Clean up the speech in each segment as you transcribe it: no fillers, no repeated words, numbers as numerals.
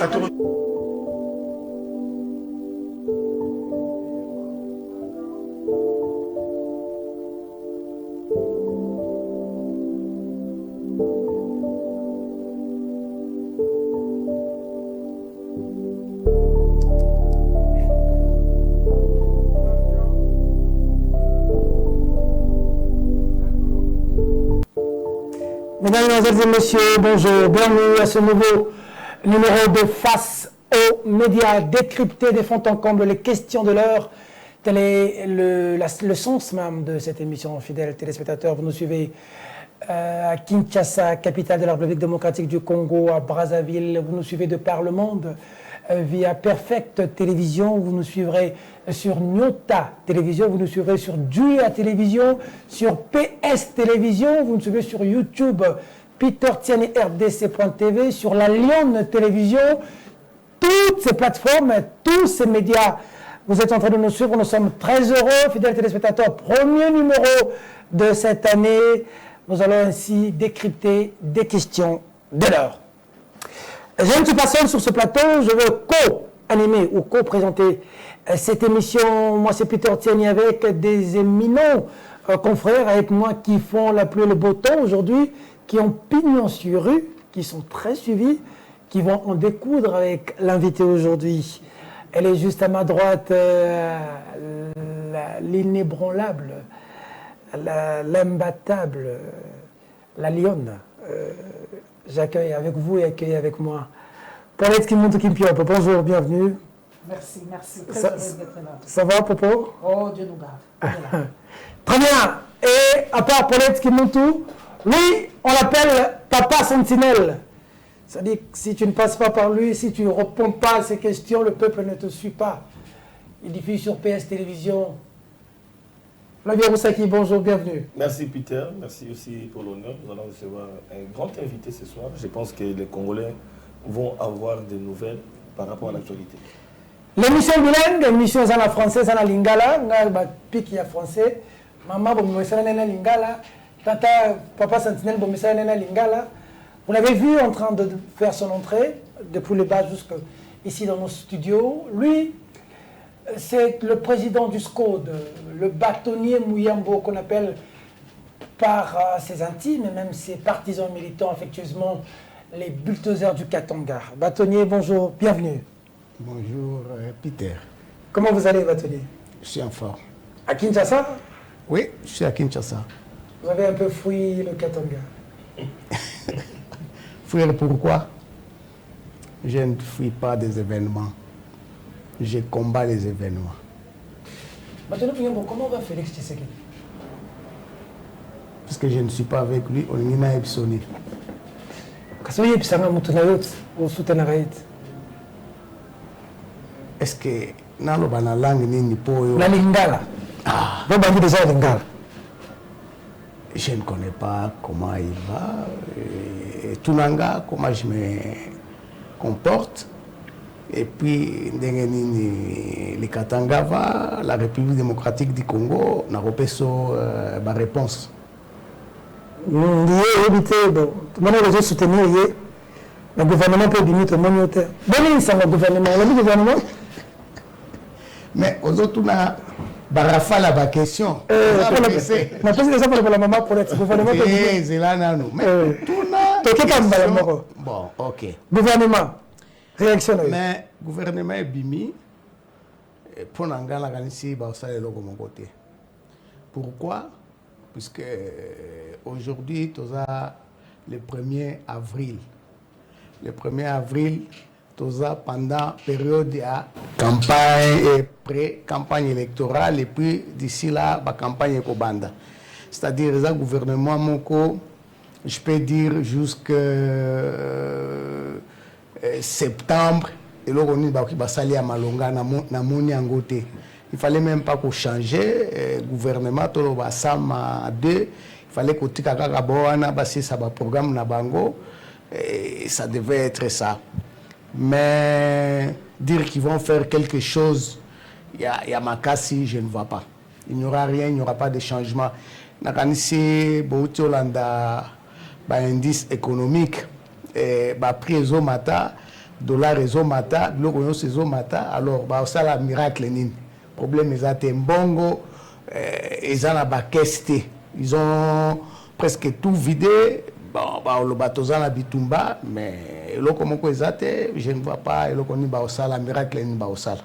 Mesdames, Mesdemoiselles et Messieurs, bonjour, bienvenue à ce nouveau numéro de Face aux médias décryptés des fonds en comble, les questions de l'heure. Tel est le sens même de cette émission, fidèles téléspectateurs. Vous nous suivez à Kinshasa, capitale de la République démocratique du Congo, à Brazzaville. Vous nous suivez de par le monde via Perfect Télévision. Vous nous suivrez sur Nyota Télévision. Vous nous suivrez sur Julia Télévision, sur PS Télévision. Vous nous suivez sur YouTube, Peter Tiani RDC.tv, sur la Lyon Télévision. Toutes ces plateformes, tous ces médias, vous êtes en train de nous suivre. Nous sommes très heureux, fidèles téléspectateurs. Premier numéro de cette année. Nous allons ainsi décrypter des questions de l'heure. J'ai un petit pas seul sur ce plateau. Je veux co-animer ou co-présenter cette émission. Moi, c'est Peter Tiani avec des éminents confrères avec moi qui font la pluie et le beau temps aujourd'hui, qui ont pignon sur rue, qui sont très suivis, qui vont en découdre avec l'invité aujourd'hui. Elle est juste à ma droite, l'inébranlable, l'imbattable, la lionne. J'accueille avec vous et accueille avec moi Paulette Kimuntu Kimpiopo. Bonjour, bienvenue. Merci. Très heureuse d'être là. Ça va, Popo? Oh, Dieu nous garde. Très bien. Et à part Paulette Kimuntu, lui, on l'appelle Papa Sentinelle. C'est-à-dire que si tu ne passes pas par lui, si tu ne réponds pas à ces questions, le peuple ne te suit pas. Il diffuse sur PS Télévision. Flavien Roussaki, bonjour, bienvenue. Merci Peter, merci aussi pour l'honneur. Nous allons recevoir un grand invité ce soir. Je pense que les Congolais vont avoir des nouvelles par rapport à l'actualité. L'émission bilingue, l'émission à la française, à la lingala, pique ya français. Maman, bon, na lingala. Tata, papa Sentinelle, bon, na lingala. Vous l'avez vu en train de faire son entrée, depuis le bas jusqu'ici dans nos studios. Lui, c'est le président du SCODE, le bâtonnier Mouyambo, qu'on appelle par ses intimes et même ses partisans militants affectueusement les bulldozers du Katanga. Bâtonnier, bonjour, bienvenue. Bonjour Peter. Comment vous allez, bâtonnier? Je suis en forme. À Kinshasa? Oui, je suis à Kinshasa. Vous avez un peu fouillé le Katanga. Fouiller pourquoi? Je ne fouille pas des événements. Je combats les événements. Maintenant, comment va Félix Tshisekedi? Parce que je ne suis pas avec lui, on est à Epsoni. Est-ce que dans la langue ni po la lingala? Ah. Vous avez déjà la lingala? Je ne connais pas comment il va. Et Tunanga, comment je me comporte. Et puis, les Katanga va, la République démocratique du Congo, n'a pas ma réponse. Je soutenir le gouvernement peut dire que le gouvernement. Mais aux autres, on a barafa la question. Mais bon, ok. Gouvernement. Réaction. Mais le gouvernement est bimi pour n'engagement la ganisi baosale de mon côté. Pourquoi? Puisque aujourd'hui, tu as le 1er avril. Le 1er avril, tu as pendant la période de campagne et pré-campagne électorale, et puis d'ici là, la campagne Kobanda. C'est-à-dire, le gouvernement, je peux dire jusqu'à septembre, et là on va salir à Malonga na moni angoté. Il fallait même pas qu'on change gouvernement to ba sama 2, il fallait qu'on tika kaka boana basi ça ba programme na bango et ça devait être ça. Mais dire qu'ils vont faire quelque chose, il y a makasi, je ne vois pas. Il n'y aura rien, il n'y aura pas de changement. Nakanisi bouti Olanda ba indice économique ba prix au matin dollar ezomata biloko nyonso ezomata alors baosala miracle nini problème eza te mbongo eza na bakese te ils ont presque tout vidé baoloba toza na bitumba mais eloko moko eza te je ne vois pas eloko nini baosala miracle nini baosala.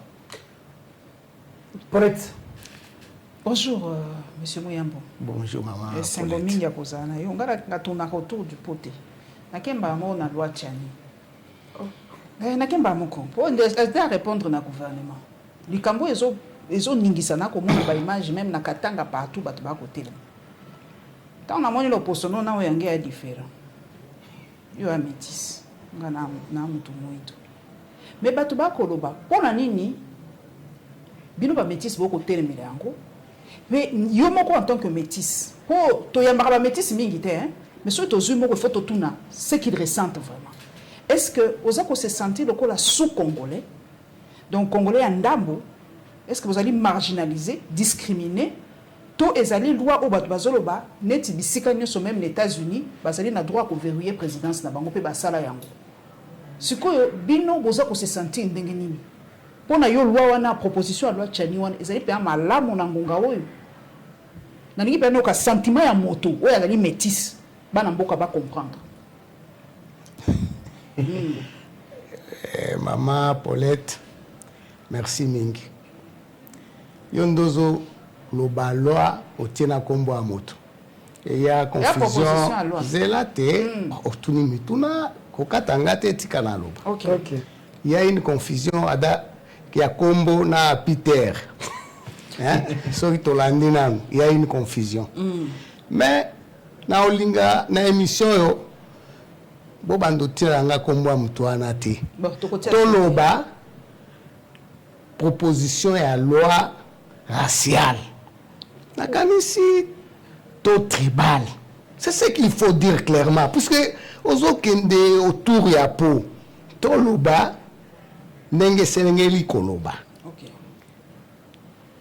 Paulette. Bonjour, monsieur Mouyambo. Bonjour, maman. Sengo mingi ya kozana. Yo ngara ngatuna autour du poté. Nakemba mo na loi Tchani. Nakemba moko. Pour à répondre na gouvernement. Likambo ezo ningisa na ko mona ba image même na katanga partout bato ba côté là. Tant na moni l'opposition na oyange ya différent. Yo a métis. Ngana na mutu moito. Mais bato ba koloba. Pona nini? Bino ba métis boko telemele yango. Mais yo moko en tant que métis. Po to yambara ba métis mingi te hein. Mais surtout aux humains il faut tout na ce qu'ils ressentent vraiment. Est-ce que vous avez se sentir le sous-congolais? Donc congolais en dambo, est-ce que vous allez marginaliser, discriminer? To ezali loi au bato bazoloba neti bisika nyoso même les États-Unis, bazali na droit ko verrouiller présidence na bango pe basala yango. Sikoyo bino boza ko se sentir ndenge nini? Pona yo loi wana proposition loi Tchani wana ezali pe malamu na ngonga oyo. Na ningi pe no ka sentiment ya moto oyo azali métis, bana mboka ba comprendre. Maman Paulette, merci mingi. Yondozo loba loi otiena kombo a moto. Et y a confusion. Zelate, otuni mituna kokatanga te tika loba. OK. Il y a une confusion ada qui a kombo na Peter. Hein? Sorry tolandi nan, il y a une confusion. Mais na olinga na émission yo bobando tiranga kombo a mutu wana te. Toloba proposition ya loi raciale. Nakanisi to tribal. C'est ce qu'il faut dire clairement puisque ozokende autour ya po toloba ndenge selengeli koloba. OK.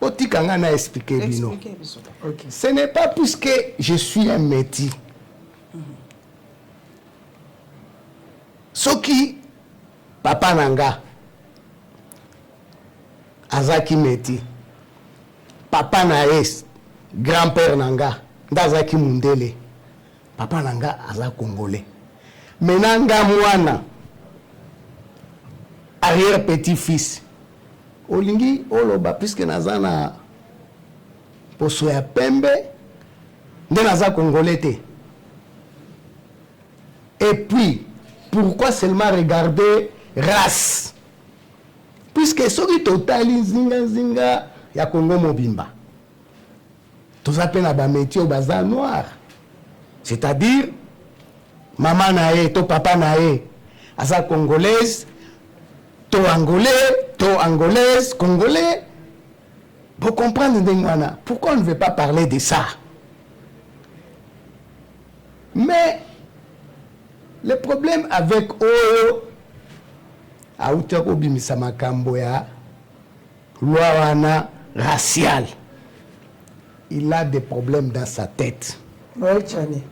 Otikanga na expliquer bino. Okay. Ce n'est pas puisque je suis un métis. Soki papa nanga azaki meti papa na es grand-père nanga ndazaki mundele papa nanga aza congolais menanga mwana arrière petit-fils olingi oloba puisque nazana poso ya pembe nde naza congolais te. Et puis pourquoi seulement regarder race? Puisque soki totali zinga ya Congo mobimba. Toza pe na ba métier baza noir. C'est-à-dire maman nae to papa nae asa congolaise to angolaise congolais. Vous comprenez ndengwana? Pourquoi on ne veut pas parler de ça? Mais le problème avec Oyo, Aoutako Bimisa Makambo ya loi wana raciale, il a des problèmes dans sa tête. Ouais, Tchani.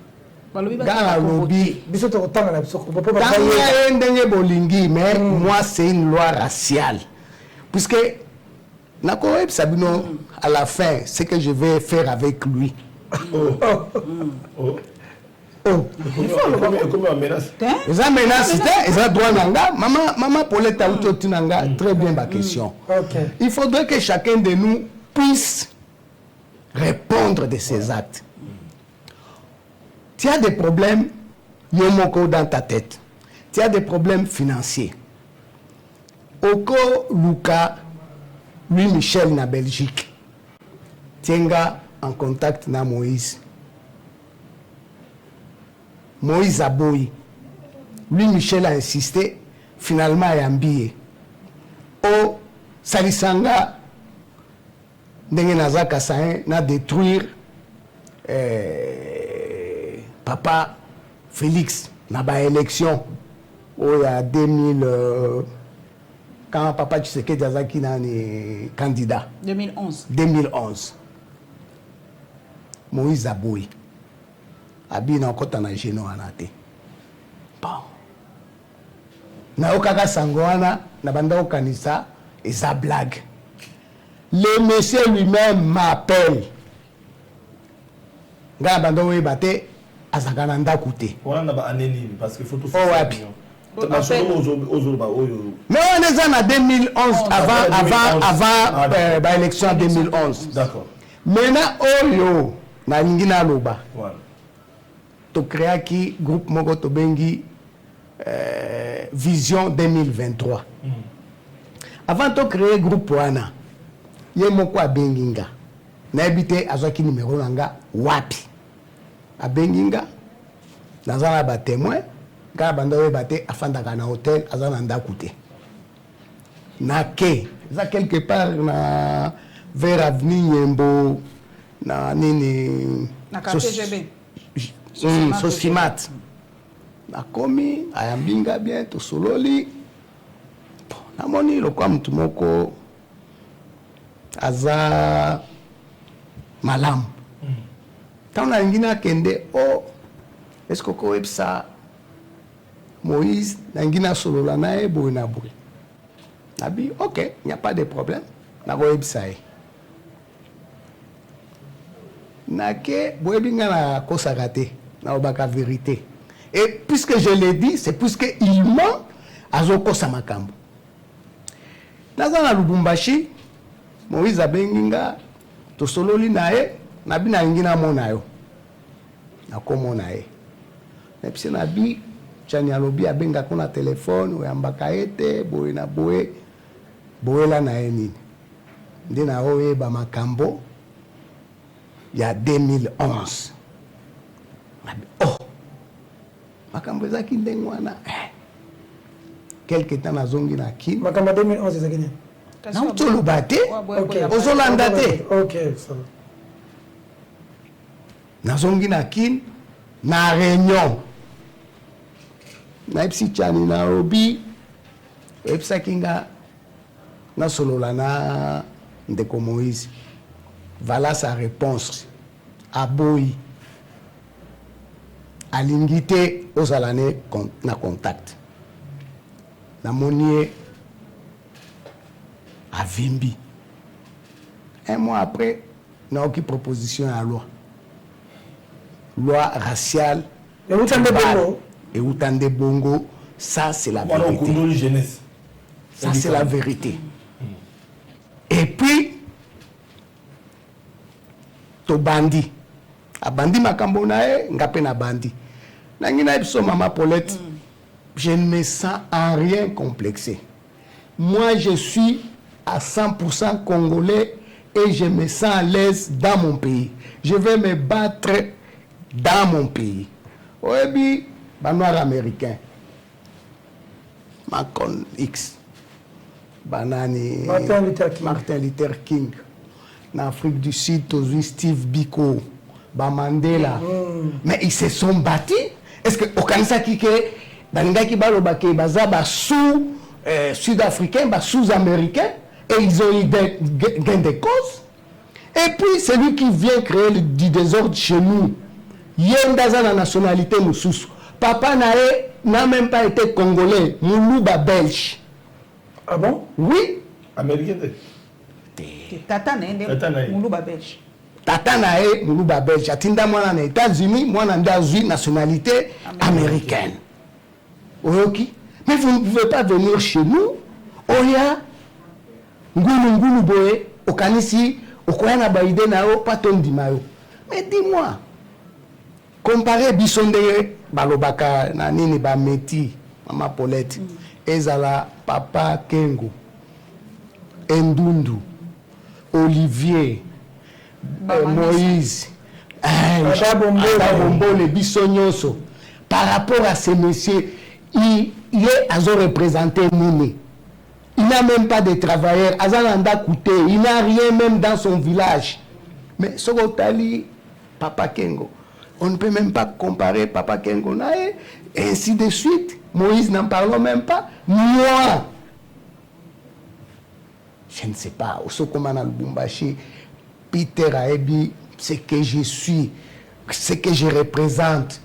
Dans la lobby, Bisoto otanga na biso. bolingi, mais moi c'est une loi raciale. Puisque Nakoeb Sabino, à la fin, ce que je vais faire avec lui. Comment menace? Ils ont menacé, ils ont droit nanga. Maman Paulette a eu nanga très bien ma question. Il faudrait que chacun de nous puisse répondre de ses actes. Tu as des problèmes, yomoko dans ta tête. Tu as des problèmes financiers. Oko Luka, lui Michel na Belgique. Tienga en contact na Moïse. Moïse Aboui. Lui, Michel a insisté. Finalement, il a ambillé. Oh, Salisanga, Ndenge Nazaka Sahin, n'a détruire Papa Félix, n'a pas élection. Oh, il y a 2000. Quand Papa Tshisekedi Azaki n'a candidat. 2011. 2011. Moïse Aboui. Abi na kota na geno anate. Bon. na okaka sangoana na banda okanisa eza blague. Le monsieur lui-même m'appelle. Nga banda oyebate azakana ndakute. On a anonyme parce qu'il faut tout faire. Oh wapi. Mais on est en 2011 avant l'élection 2011. D'accord. Maintenant oyo na lingina loba. Voilà. To créa qui groupe moko to bengi Vision 2023. Avant de créer groupe wana, ye moko abenginga. Na ebite azwaki numéro nanga wapi. Abenginga nazana ba témoin ka banda we bate afanda kana hôtel azana ndakute. Na ke za quelque part na vers avenue Nyembo na nini na KTGB. Sosimat. Nakomi ayambinga bien to sololi. Namoni lokwa mtu moko aza malamu. Tana ingina kende est-ce que ko websa Moïse nangina solola nae boy na boy. Nabi OK, il n'y a pas de problème. Na ko websa. Nake boy binga na kosakate na obaka vérité. Et puisque je l'ai dit, c'est puisque il ment à Zoko Samakambo. Dans la Lubumbashi, Moïse Abenginga, to sololi nae, nabi na ingina monayo. Na komo nae. Nepsi nabi, chani alobi abenga kuna téléphone, ou ambaka ete, boe na boe, boe la nae nini. Ndina oe ba makambo, ya 2011. Nabi, makambo ezaki ndenge wana quelque temps nazongi na kin makambo 2011 ezaki nini na utoloba te ozolanda te OK ça nazongi na kin na réunion na epsi chani na obi epsaki nga nasolola na ndeko Moïse. Voilà sa réponse aboyi alingité aux alané na contact na monier à Vimbi. Un mois après, n'a aucune proposition à loi raciale et Outande Bongo. Ça c'est la vérité. Ça c'est la vérité. Et puis to bandi abandi makambo nae ngape na bandi. Nangina ipso Mama Paulette, je ne me sens en rien complexé. Moi, je suis à 100% congolais et je me sens à l'aise dans mon pays. Je vais me battre dans mon pays. Oebi, Banoir américain, Malcolm X, Banani, Martin Luther King, en Afrique du Sud, Steve Biko, Mandela. Mais ils se sont battus. Est-ce que au Kanisa qui est Bangaki Balobake Bazaba sous sud-africain, sous-américain, et ils ont eu gain de cause. Et puis celui qui vient créer du désordre chez nous, Yendaza la nationalité Moussous. Papa n'a même pas été congolais, Moulouba belge. Ah bon? Oui. Américain. Tata n'est Moulouba belge. Tata nae Moulouba belge. Atinda moi aux États-Unis, moi dans nationalité américaine. Oyoki. Mais vous ne pouvez pas venir chez nous. Oya ngulu boye okanisi okoyana baide nao patondi mayo. Mais dis-moi, comparé bisonde balobaka na nini ba meti Mama Paulette ezala Papa Kengo Endundu Olivier Moïse Bombo les Bissonyoso par rapport à ces messieurs il a représenté Nini. Il n'a même pas de travailleurs. Azalanda Kouté, il n'a rien même dans son village. Mais Sogotali, Papa Kengo, on ne peut même pas comparer Papa Kengo Nae, et ainsi de suite. Moïse n'en parlons même pas. Moi, je ne sais pas. Au Sokomana Lubumbashi, Peter Aebi, ce que je suis, ce que je représente.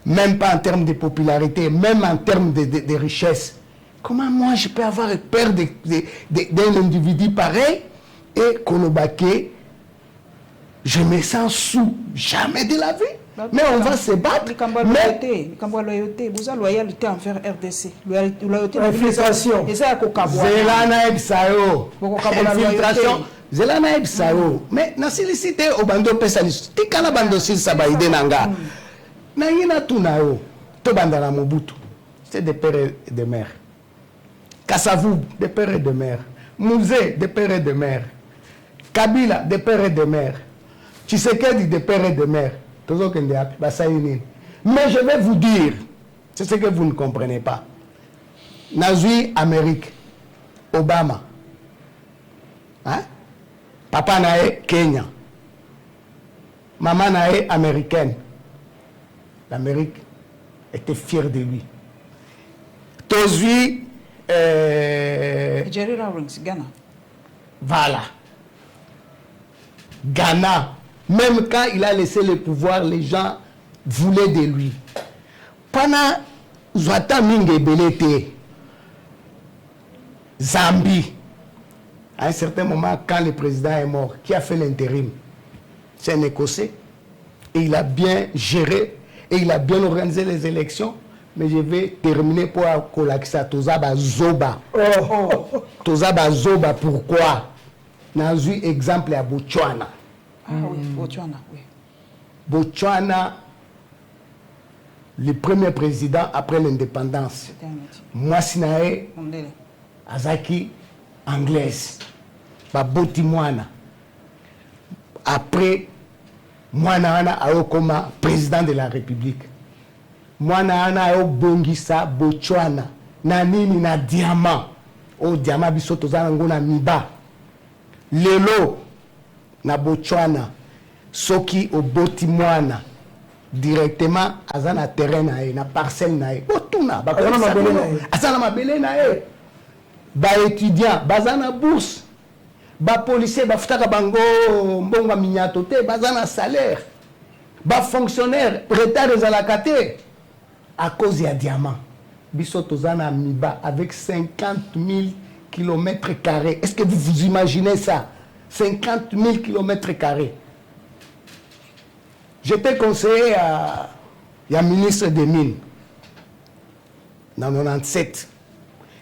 Même pas en termes de popularité, même en termes de richesse. Comment moi je peux avoir peur d'un individu pareil et Kolobake, je me sens sous, jamais de la vie. Mais on va se battre. Mais loyauté, vous avez loyauté envers RDC. Loyauté infiltration. Et ça, Zelana Ebsayo. Infiltration. Zelana Ebsayo. Mais na silicité au bando pesalis. Tikana bando sil sabaide nanga. Nangina tunao. To bandana Mobutu. C'est des pères et des mères. Kassavou, des pères et des mères. Mouzé, des pères et des mères. Kabila, des pères et des mères. Tshisekedi, des pères et des mères. Mais je vais vous dire, c'est ce que vous ne comprenez pas. Nazui Amérique, Obama, hein? Papa nae Kenya, maman nae américaine. L'Amérique était fière de lui. Tozui, Jerry Rawlings, Ghana. Voilà. Ghana. Même quand il a laissé le pouvoir, les gens voulaient de lui. Pendant Zouata Mingebelete, Zambie, à un certain moment, quand le président est mort, qui a fait l'intérim? C'est un Écossais. Et il a bien géré, et il a bien organisé les élections. Mais je vais terminer pour Kolakisa Tozaba Zoba. Tozaba Zoba, pourquoi? Dans un exemple à Botswana. Ah oui, Botswana, oui. Botswana, le premier président après l'indépendance. Moi, Sinae, Azaki, anglaise. Baboti Mwana. Après, Mwana Ana Aokoma, président de la République. Mwana Ana Ayo Bongisa, Botswana. Nanini na diamant. O diamant bisoto zanangona miba. Lelo. Na Botswana, soki oboti mwana directement azana terrain na e, na parcelle na e. Botuna, azana mabele na e. Ba étudiant, bazana bourse. Ba policier, ba futaka bango mbonga minyato te, bazana salaire. Ba fonctionnaire, retard ezalaka te. À cause ya diamant. Biso tozana miba avec 50 000 km². Est-ce que vous imaginez ça? 50 000 km². J'étais conseiller à la ministre des Mines. En 97.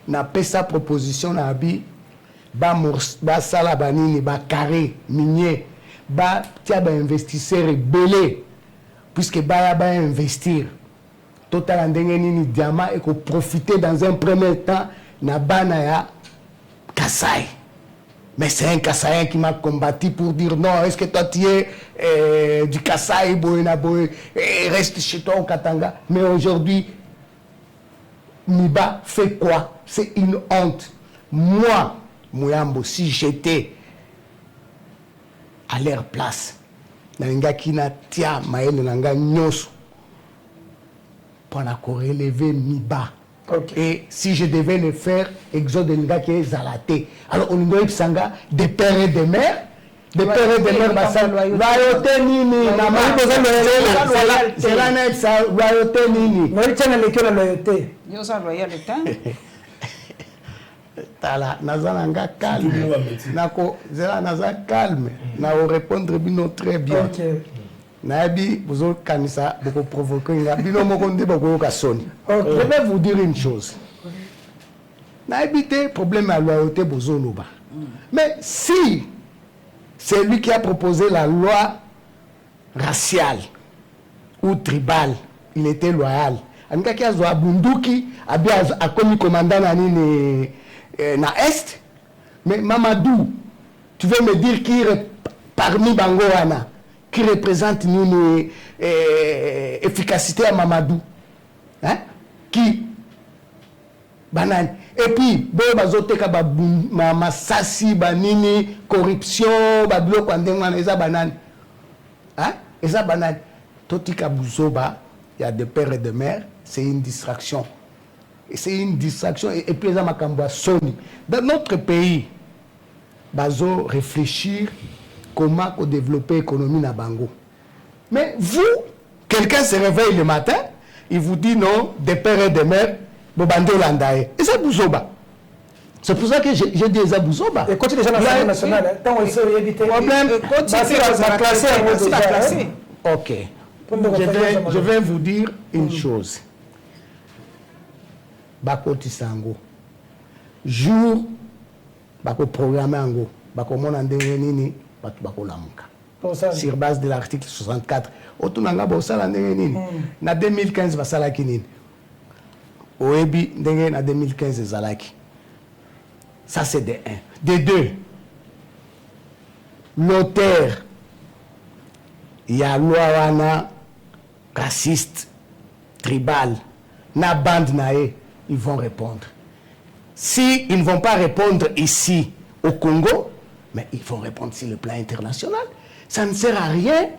Na fait sa proposition na bi ba sala banini ba carré minier ba tia ba investisseur belé puisque ba investir total ndenge nini diamant et ko profiter dans un premier temps na bana ya Kasai. Mais c'est un Kassaïen qui m'a combattu pour dire non, est-ce que toi tu es du Kasaï, reste chez toi au Katanga. Mais aujourd'hui, Miba fait quoi? C'est une honte. Moi, Mouyambo, si j'étais à leur place, Nanga Kina Tia, Maël Nanga Nyos, pour la relever Miba. Okay. Et si je devais le faire, Exode de Nga qui est Zalaté. Alors, on doit sanga des pères et des mères. Des pères et des mères, loyauté nini. C'est la net, ça, loyauté nini. Loyauté. Yo, ça, loyauté. Tala, nazanga calme. Nako, zela naza calme. Na répondre bino très bien. Okay. Nabi, vous avez kanisa, beaucoup provoqué. Bino mokonde beaucoup kasoni. Je vais vous dire une chose. Nabi te problème à loyauté bozoloba. Mais si c'est lui qui a proposé la loi raciale ou tribale, il était loyal. Anika qui a zoa bunduki, a commis commandant na Est. Mais Mamadou, tu veux me dire qui est parmi Bangoana? Qui représente une efficacité à Mamadou, hein? Qui banane. Et puis bazoteka masasi banini corruption bablo kwandengwana eza banane, hein? Eza banane. Totika buzoba, il y a des pères et des mères, c'est une distraction. Et c'est une distraction et puis eza makambo soni. Dans notre pays, bazo réfléchir comment développer l'économie na bango. Mais vous, quelqu'un se réveille le matin, il vous dit non, des pères et des mères, Bobande Landae. Et ça Bouzoba. C'est pour ça que j'ai dit ça Bouzoba. Et quand tu es déjà dans l'Assemblée nationale, tant on s'est évité. Problème, classé. Ok. Je vais vous dire une chose. Bako Tisango. Jour, bako programme ango. Bako mona ndenge nini, bako lamuka. Sur base de l'article 64. Otunanga bosala ndenge nini. Na 2015 basala kinini. Oebi ndenge na 2015 zalaki. Ça c'est de 1. De 2. L'auteur, il y a loi wana raciste, tribal, na bande nae, ils vont répondre. Si ils ne vont pas répondre ici au Congo, mais ils vont répondre sur le plan international. Ça ne sert à rien.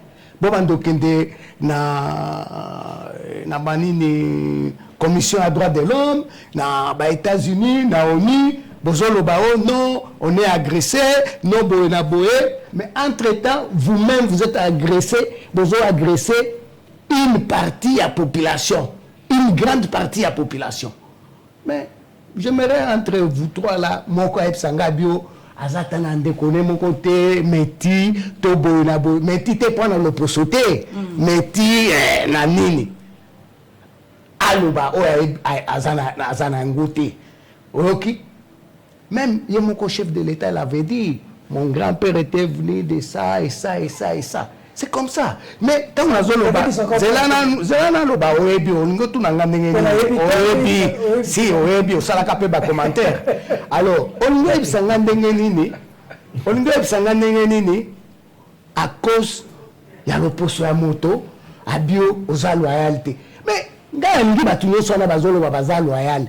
Bobando kende na banini commission à droits de l'homme, na ba États-Unis, na ONU, bozolo bao non, on est agressé, non boena boé, mais entre-temps vous-même vous êtes agressé, bozo agressé une partie à population, une grande partie à population. Mais j'aimerais entre vous trois là, moko epsangabio azatana ndekone mon côté meti to boena boé, meti te prendre le posoté, meti na nini. Aluba o azana ngote. OK. Même mon chef de l'État l'avait dit, mon grand-père était venu de ça et ça et ça et ça. C'est comme ça. Mais quand on a zelana loba oebi olingo tunanga ndenge oebi si oebi osala kape ba commentaire. Alors, olingo ebisanga ndenge nini à cause ya loposo ya moto abio oza loyauté. Mais ngai ngi batunyo sona bazolo baza loyal.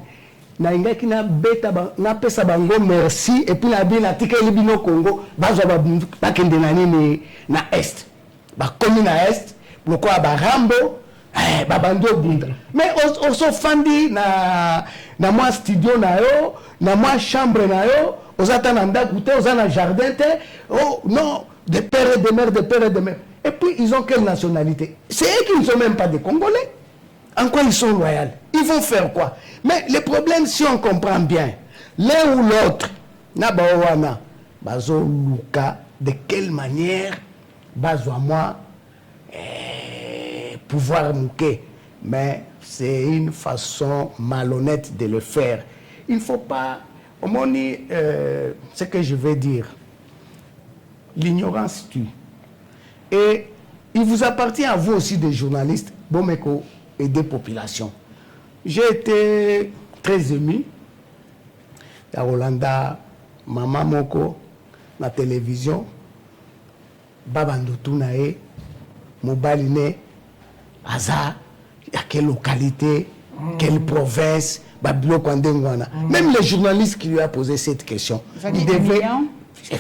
Na ingaki na beta na pesa bango merci et puis na bina tikeli bino Congo bazwa ba kende na nini na est ba komi na est loko ba rambo ba bando bunda mais oso fandi na moi studio na yo na moi chambre na yo ozata na ndaku te ozana jardin te oh non de père et de mère et puis ils ont quelle nationalité? C'est eux qui ne sont même pas des Congolais. En quoi ils sont loyaux? Ils vont faire quoi? Mais le problème, si on comprend bien, l'un ou l'autre, Nabawana, Bazo Luka, de quelle manière, Bazo à moi, pouvoir mouquer. Mais c'est une façon malhonnête de le faire. Il ne faut pas, au moins, ce que je vais dire, l'ignorance tue. Et il vous appartient à vous aussi des journalistes, Bomeko, et des populations. J'ai été très ému. À Rolanda, Maman Moko, la télévision, Babandoutunae, Mobaline, Aza, à quelle localité, quelle province, Babilo Kwandengwana. Même le journaliste qui lui a posé cette question. Il devait...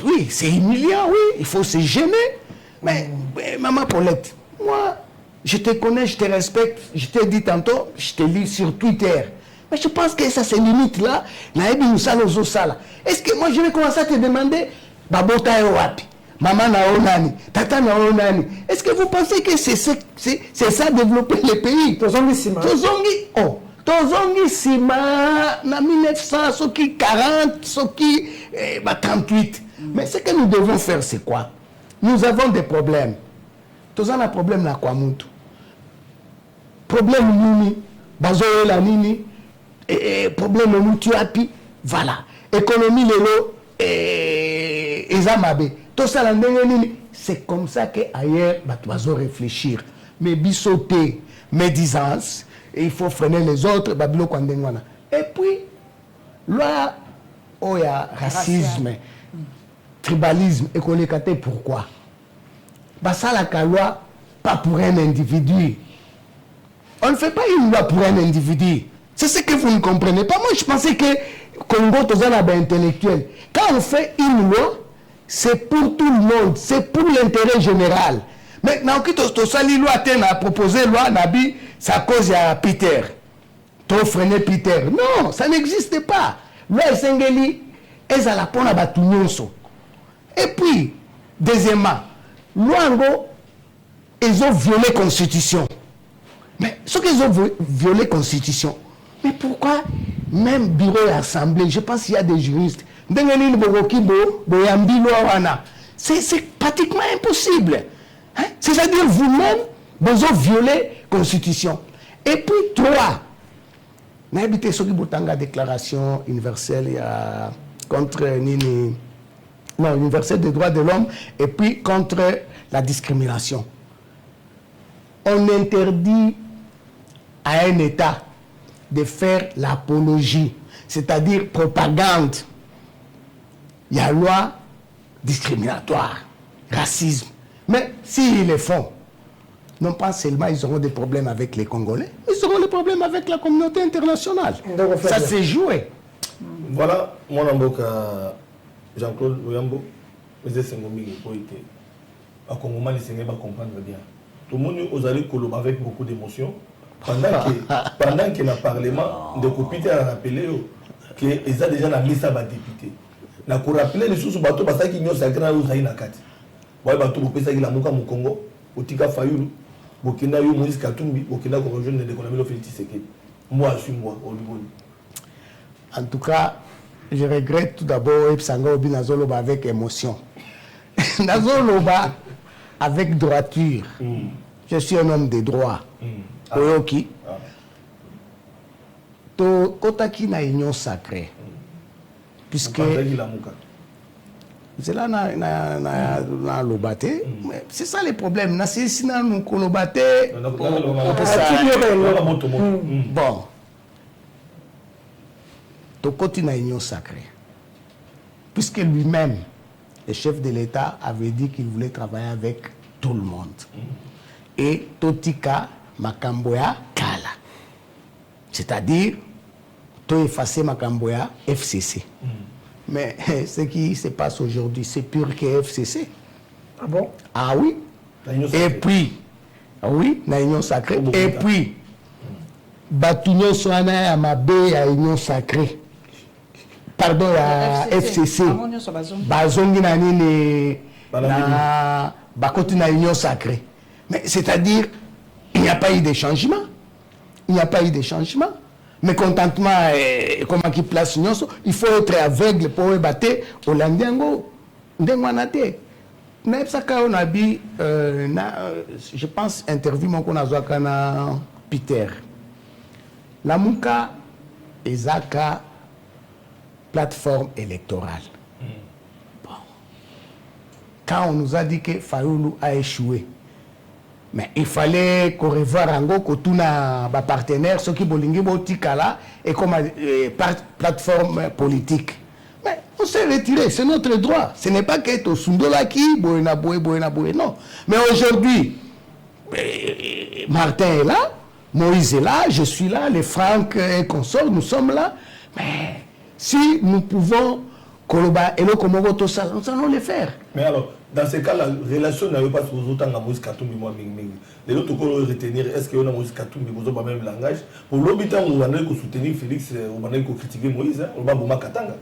Oui, c'est humiliant, oui, il faut se gêner. Mais Maman Paulette, moi, je te connais, je te respecte, je te dis tantôt, je te lis sur Twitter. Mais je pense que ça, c'est limite là. Est-ce que moi, je vais commencer à te demander, Babota et Wapi, Maman Naonani, Tata Naonani. Est-ce que vous pensez que c'est ça développer le pays? Tozongi Sima. Tozongi Sima, na 1900, Soki 40, Soki 38. Mais ce que nous devons faire, c'est quoi? Nous avons des problèmes. Tous un problème là quoi mutu. Problème nini, bazoe la nini, problème mutu api, voilà. Économie lelo ezamabe. Tout ça la nini, c'est comme ça que ailleurs bazo réfléchir. Mais bisoté, médisance, il faut freiner les autres, babilo kwandengwana. Et puis là où il y a racisme, tribalisme, économie, pourquoi? Ça la loi pas pour un individu. On ne fait pas une loi pour un individu. C'est ce que vous ne comprenez pas. Moi, je pensais que Congo, tous les intellectuels, quand on fait une loi, c'est pour tout le monde, c'est pour l'intérêt général. Maintenant, qui la loi a proposé loi, Nabi, ça cause à Peter. Trop freiner Peter. Non, ça n'existe pas. Loi Sengeli, elle a la pona batunyonso. Et puis, deuxièmement, Luango, ils ont violé la Constitution. Mais ce qu'ils ont violé la Constitution, Mais pourquoi même bureau et assemblée, je pense qu'il y a des juristes. C'est pratiquement impossible. Hein? C'est-à-dire vous-même, vous avez violé la Constitution. Et puis, 3, n'habitez ce qui la déclaration universelle contre universelle des droits de l'homme et puis contre la discrimination. On interdit à un État de faire l'apologie, c'est-à-dire propagande. Il y a loi discriminatoire, racisme. Mais s'ils le font, non pas seulement ils auront des problèmes avec les Congolais, ils auront des problèmes avec la communauté internationale. Ça s'est joué. Voilà, mon amboka Jean-Claude Oyambo, mais c'est un homme qui a été. À Congoma, les Sénégalais vont comprendre bien. Tout le monde vous allez colorer avec beaucoup d'émotion. Pendant que le Parlement de Copité a rappelé qu'ils ont déjà la mise à député. Na ko rappeler les choses bateau parce qu'ils n'ont sacré na usaï na kati. Boy bateau pour pesa la muka mu Congo, otika Fayulu, Burkina yo Moïse Katumbi, Burkina ko rejoindre l'économie de Félix Tshisekedi. Moi je suis moi au niveau. En tout cas, je regrette tout d'abord Epsanga Obi Nazoloba avec émotion. Nazoloba avec droiture. Je suis un homme de droit. Oyoki. To kotaki na union sacrée. Puisque c'est là na lobate, mais c'est ça le problème. Na si na nous kolobate. Bon. To koti na union sacrée. Puisque lui-même, le chef de l'État avait dit qu'il voulait travailler avec tout le monde. Et Totika Makamboya Kala. C'est-à-dire, tu effacer Makamboya FCC. Mais ce qui se passe aujourd'hui, c'est pur que FCC. Ah bon? Ah oui. Et puis, oui, la union sacrée. Et puis, Batunion Soana Amabe à union sacrée. Pardon, à FCC. Bazongi Nani na Bakoti na union sacrée. Mais c'est-à-dire, il n'y a pas eu de changement. Il n'y a pas eu de changement. Mais contentement, comment qui place l'union, il faut être aveugle pour battre au Landiango. Ndengwanate. Je pense, interview mon a Peter. La Mouka Ezaka plateforme électorale. Bon. Quand on nous a dit que Fayoulou a échoué, mais il fallait qu'on revoie Rango, que tous nos partenaires, ceux qui bolingi botikala et comme plateforme politique. Mais on s'est retiré, c'est notre droit. Ce n'est pas que to Sundolaki, boena boé, non. Mais aujourd'hui, Martin est là, Moïse est là, je suis là, les Franck et consorts, nous sommes là. Mais si nous pouvons Koloba et le Komoro tout ça, nous allons le faire. Mais alors, dans ce cas, la relation n'a pas sur autant de Moïse Katumbi, moi, les autres qu'on retenir, est-ce qu'il y a Moïse Katumbi, vous avez le même langage? Pour l'habitant, on va soutenir Félix, on va critiquer Moïse, on va vous Katanga.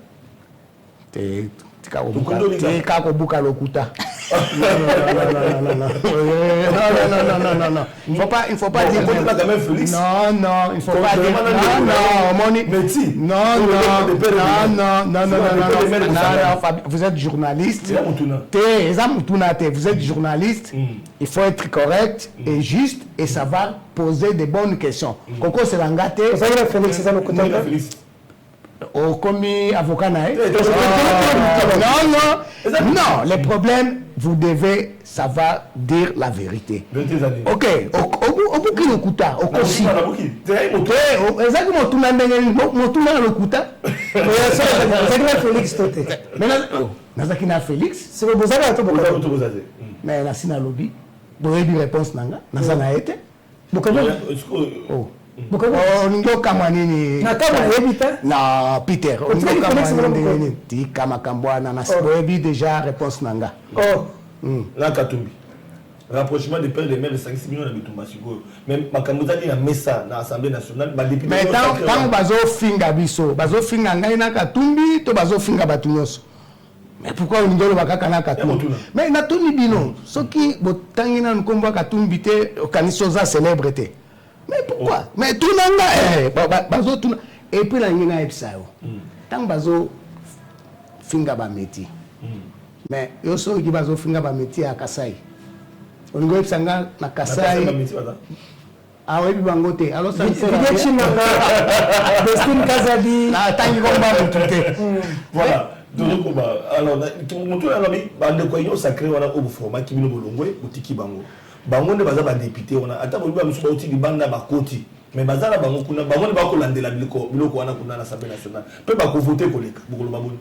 Il ne faut pas dire Félix. Non, il ne faut pas dire non. Vous êtes journaliste. Vous êtes journaliste. Il faut être correct et juste et savoir poser des bonnes questions. Coco Selangate. Vous savez Félix, c'est ça le côté. Au commis avocat non, les problèmes, vous devez savoir dire la vérité. Ok, au bout qui le coûta, au aussi. Exactement, tout le coûta. Félix Toté. Mais Nazakina Félix, c'est le beau mais la Sina Lobby, vous avez une réponse, Nazana été. Ningo kama nini na kama yebita na Peter ningo kama nini ti kama kambwana na siboebi déjà réponse nanga la Katumbi rapprochement des pères et des mères de 5-6 millions d'habitants même makamuzani na mesa na assemblée nationale ba député mais tant bazo finga biso bazo finga ngai na Katumbi to bazo finga batunyoso mais pourquoi on ndolo bakaka na Katumbi mais na tuni bino soki botangi na nkombo Katumbi te okanisoza célébrité. Mais pourquoi? Mais tout le monde, et puis la Nina Epsao. Tant bazo finga ba métier. Mais yo so qui bazo finga ba métier à Kasai. On go Epsanga na Kasai. Ah oui, bangote. Alors ça c'est la Destine Kazadi. Na tangi komba mututé. Voilà. Donc alors mutu alors mais bande ko yo sacré wana au format qui bino bolongwe utiki bango. Bango ne baza ba député wana ata bo ba musu ba utiki banda ba koti. Mais bazala bango kuna bango ne ba ko landela biloko wana kuna na Assemblée nationale. Pe ba ko voter koleka bokolo baboni.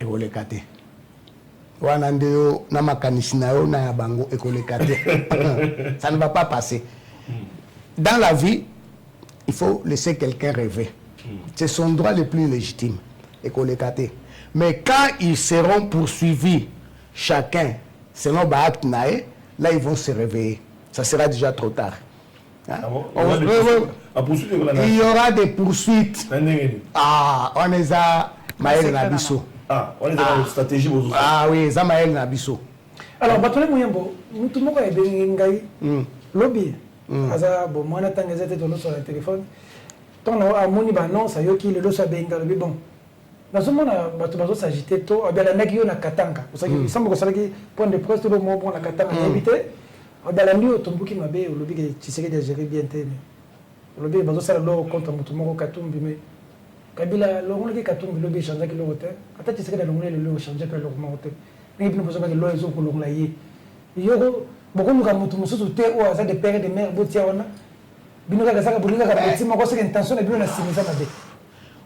Et koleka te. Wana ndeyo na makanisi na yo na ya bango et koleka te. Ça ne va pas passer. Dans la vie, il faut laisser quelqu'un rêver. C'est son droit le plus légitime. Et koleka te. Mais quand ils seront poursuivis, chacun, selon Baat Nae, là ils vont se réveiller. Ça sera déjà trop tard. Hein? Il y aura des poursuites. Ah, on les a Maël Nabiso. Ah, on les a une stratégie. Ah oui, ça Maël Nabiso. Alors, Batole Mouyambo, nous tout le monde est bien lobby. Aza bon, moi n'attends les états de sur le téléphone. Tant à moni non, ça y est qui le lot soit bien lobby bon. Dans ce monde, bateau s'agiter tôt. Bien la nègre na katanga. Vous savez, il semble que ça qui point de presse tout le monde bon la katanga éviter. Bien la nuit au tombuki mabé au lobby que tu sais que gérer bien tel. Le lobby bateau ça le contre mutumo katumbi mais kabila le on qui katumbi lobby changer que le hôtel. Attends tu sais que le le changer que le hôtel. Mais bien besoin que le ils ont pour le layer. Yo beaucoup nous avons tout ce thé ou ça des pères et des mères botia on a. Bino ka ça ka bolinga ka petit mo ko c'est intention de bien la simisa mabé.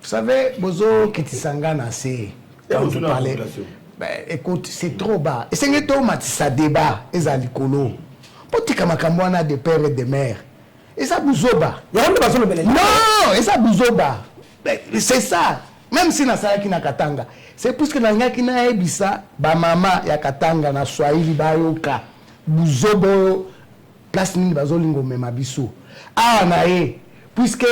Vous savez, Bozo Kitisangana, c'est. Quand vous parlez. Ben, écoute, c'est trop bas. Et c'est que tout matissa débat, et ça l'icolo. Potika makamwana des pères et des mères. Et ça bouzoba. Non, et ça bouzoba. C'est ça. Même si na saya kina katanga. C'est plus que na kina ebisa, ba mama ya katanga na Swahili ba yoka. Bouzobo, place nini bazolingo memabiso. Ah, na puisque.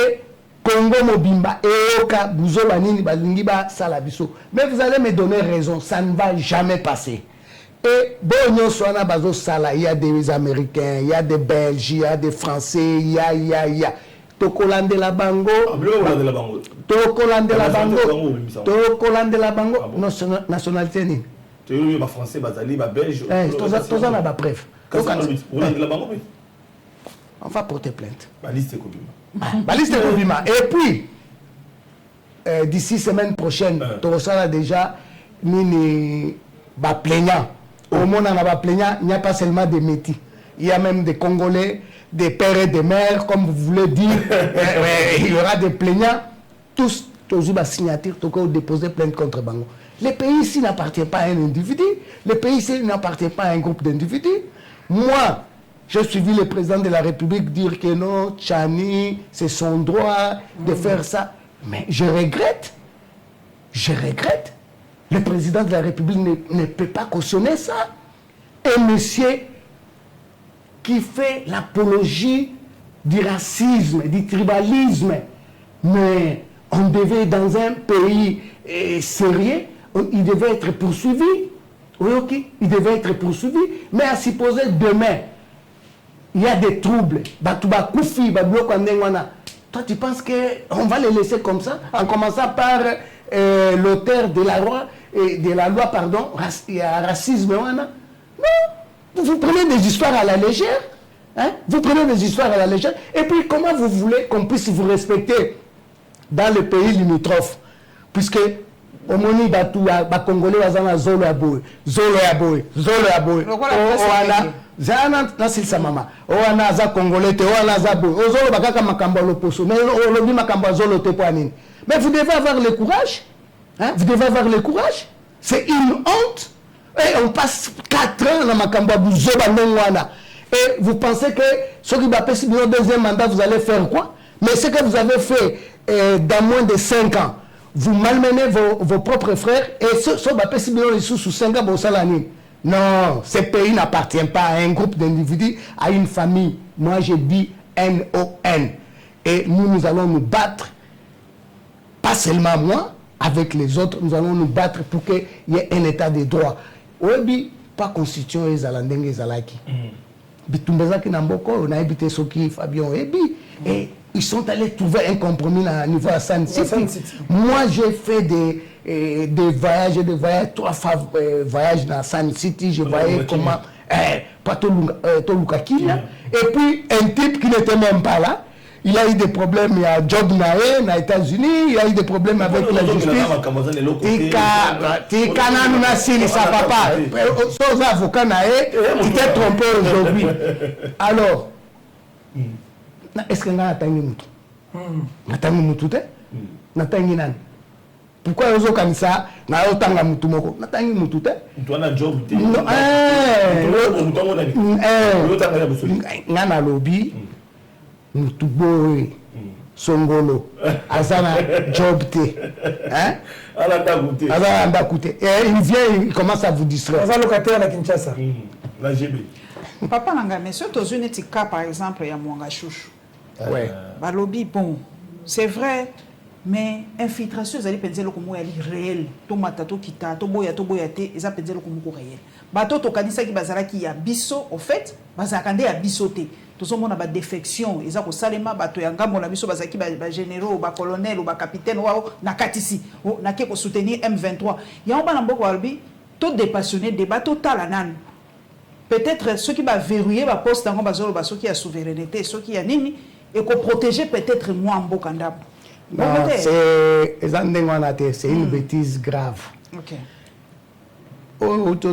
Congo Mobimba et Oka Bouzoba Nini Balingiba Salabiso. Mais vous allez me donner raison, ça ne va jamais passer. Et bon, Soana Bazo Sala, il y a des Américains, il y a des Belges, il y a des Français, il y a. Tokolande la Bango. Tokolande la Bango. Tokolande la Bango. Nationalité ni. Tu es français, Bazali, Belge. Tous en a pas preuve. On va porter plainte. Baliste Kobima. Baliste Kobima. Et puis, d'ici semaine prochaine, tu reçois déjà mini plaignant. Au monde, on a plaignant, il n'y a pas seulement des métis. Il y a même des Congolais, des pères et des mères, comme vous voulez dire. Il y aura des plaignants. Tous, la signature, tu peux déposer plainte contre Bango. Le pays ici n'appartient pas à un individu. Le pays ici n'appartient pas à un groupe d'individus. Moi, j'ai suivi le président de la République dire que non, Tchani, c'est son droit de faire ça. Mais je regrette. Le président de la République ne peut pas cautionner ça. Un monsieur qui fait l'apologie du racisme, du tribalisme. Mais on devait, dans un pays sérieux, il devait être poursuivi. Oui, ok, il devait être poursuivi. Mais à supposer demain, il y a des troubles. Toi, tu penses qu'on va les laisser comme ça, en commençant par l'auteur de la loi, racisme. Non, vous prenez des histoires à la légère. Hein? Vous prenez des histoires à la légère. Et puis, comment vous voulez qu'on puisse vous respecter dans le pays limitrophe? Puisque au moni Congolais bazana zolo ya boy. Zana nasil sa mama. Oana za Congolais te oana za boy. Ozolo bakaka makambo loposo. Mais olobi makambo zolo te po anini. Mais vous devez avoir le courage. Hein? Vous devez avoir le courage. C'est une honte. Et on passe 4 ans dans makambo buzoba nongwana. Et vous pensez que ceux qui battent le deuxième mandat, vous allez faire quoi? Mais ce que vous avez fait dans moins de 5 ans, vous malmenez vos propres frères et ceux qui battent sous 5 ans, non, ce pays n'appartient pas à un groupe d'individus, à une famille. Moi, je dis N-O-N. Et nous allons nous battre, pas seulement moi, avec les autres, nous allons nous battre pour qu'il y ait un état de droit. Oui, pas constitution et Zalandeng et Zalaki. Bitumbezaki Namboko, on a habité Soki, Fabien Ebi. Et ils sont allés trouver un compromis à niveau à Sun City. Moi, j'ai fait des voyages, 3 fois voyages dans Sun City. Je voyais comment... pas Toluca Kina. Et puis, un type qui n'était même pas là, il a eu des problèmes, il y a Job Nae, aux États-Unis, il a eu des problèmes avec la justice. Tika Nanuna Sili, sa papa, sans avocat Nae, il était trompé aujourd'hui. Alors, est-ce que nous avons Mutu? Nous avons Mutu, nous avons Nan. Pourquoi nous avons comme ça? Nous avons Mutu Moko. Nous avons Mutu. Nous avons Job. Nous avons lobby. Mutuboe, Songolo, Azana Jobte. Hein? Alors, il vient, il commence à vous distraire. On va locataire à Kinshasa. La GB. Papa Nanga, mais surtout aux unités cas, par exemple, il y a Mwanga Chouchou. Ouais. Balobi, bon, c'est vrai, mais infiltration, vous allez penser que c'est réel. Tomata, kita, toboya, te, ils appellent que c'est réel. Bato, tokanisa ki bazara ki ya biso, au fait, bazakande ya bisote. Tout le monde a des défections. Ils ont salema bato yanga mon ami so bazaki ba généraux, ba colonel ou ba capitaine ou na katisi, ou na ke ko soutenir M23. Ya on ba namboko albi, tout dépassionné débat total anan. Peut-être ceux qui va verrouiller ba poste dans bazolo ba ceux qui a souveraineté, ceux qui a nini et ko protéger peut-être moi mbokanda. C'est une bêtise grave. OK.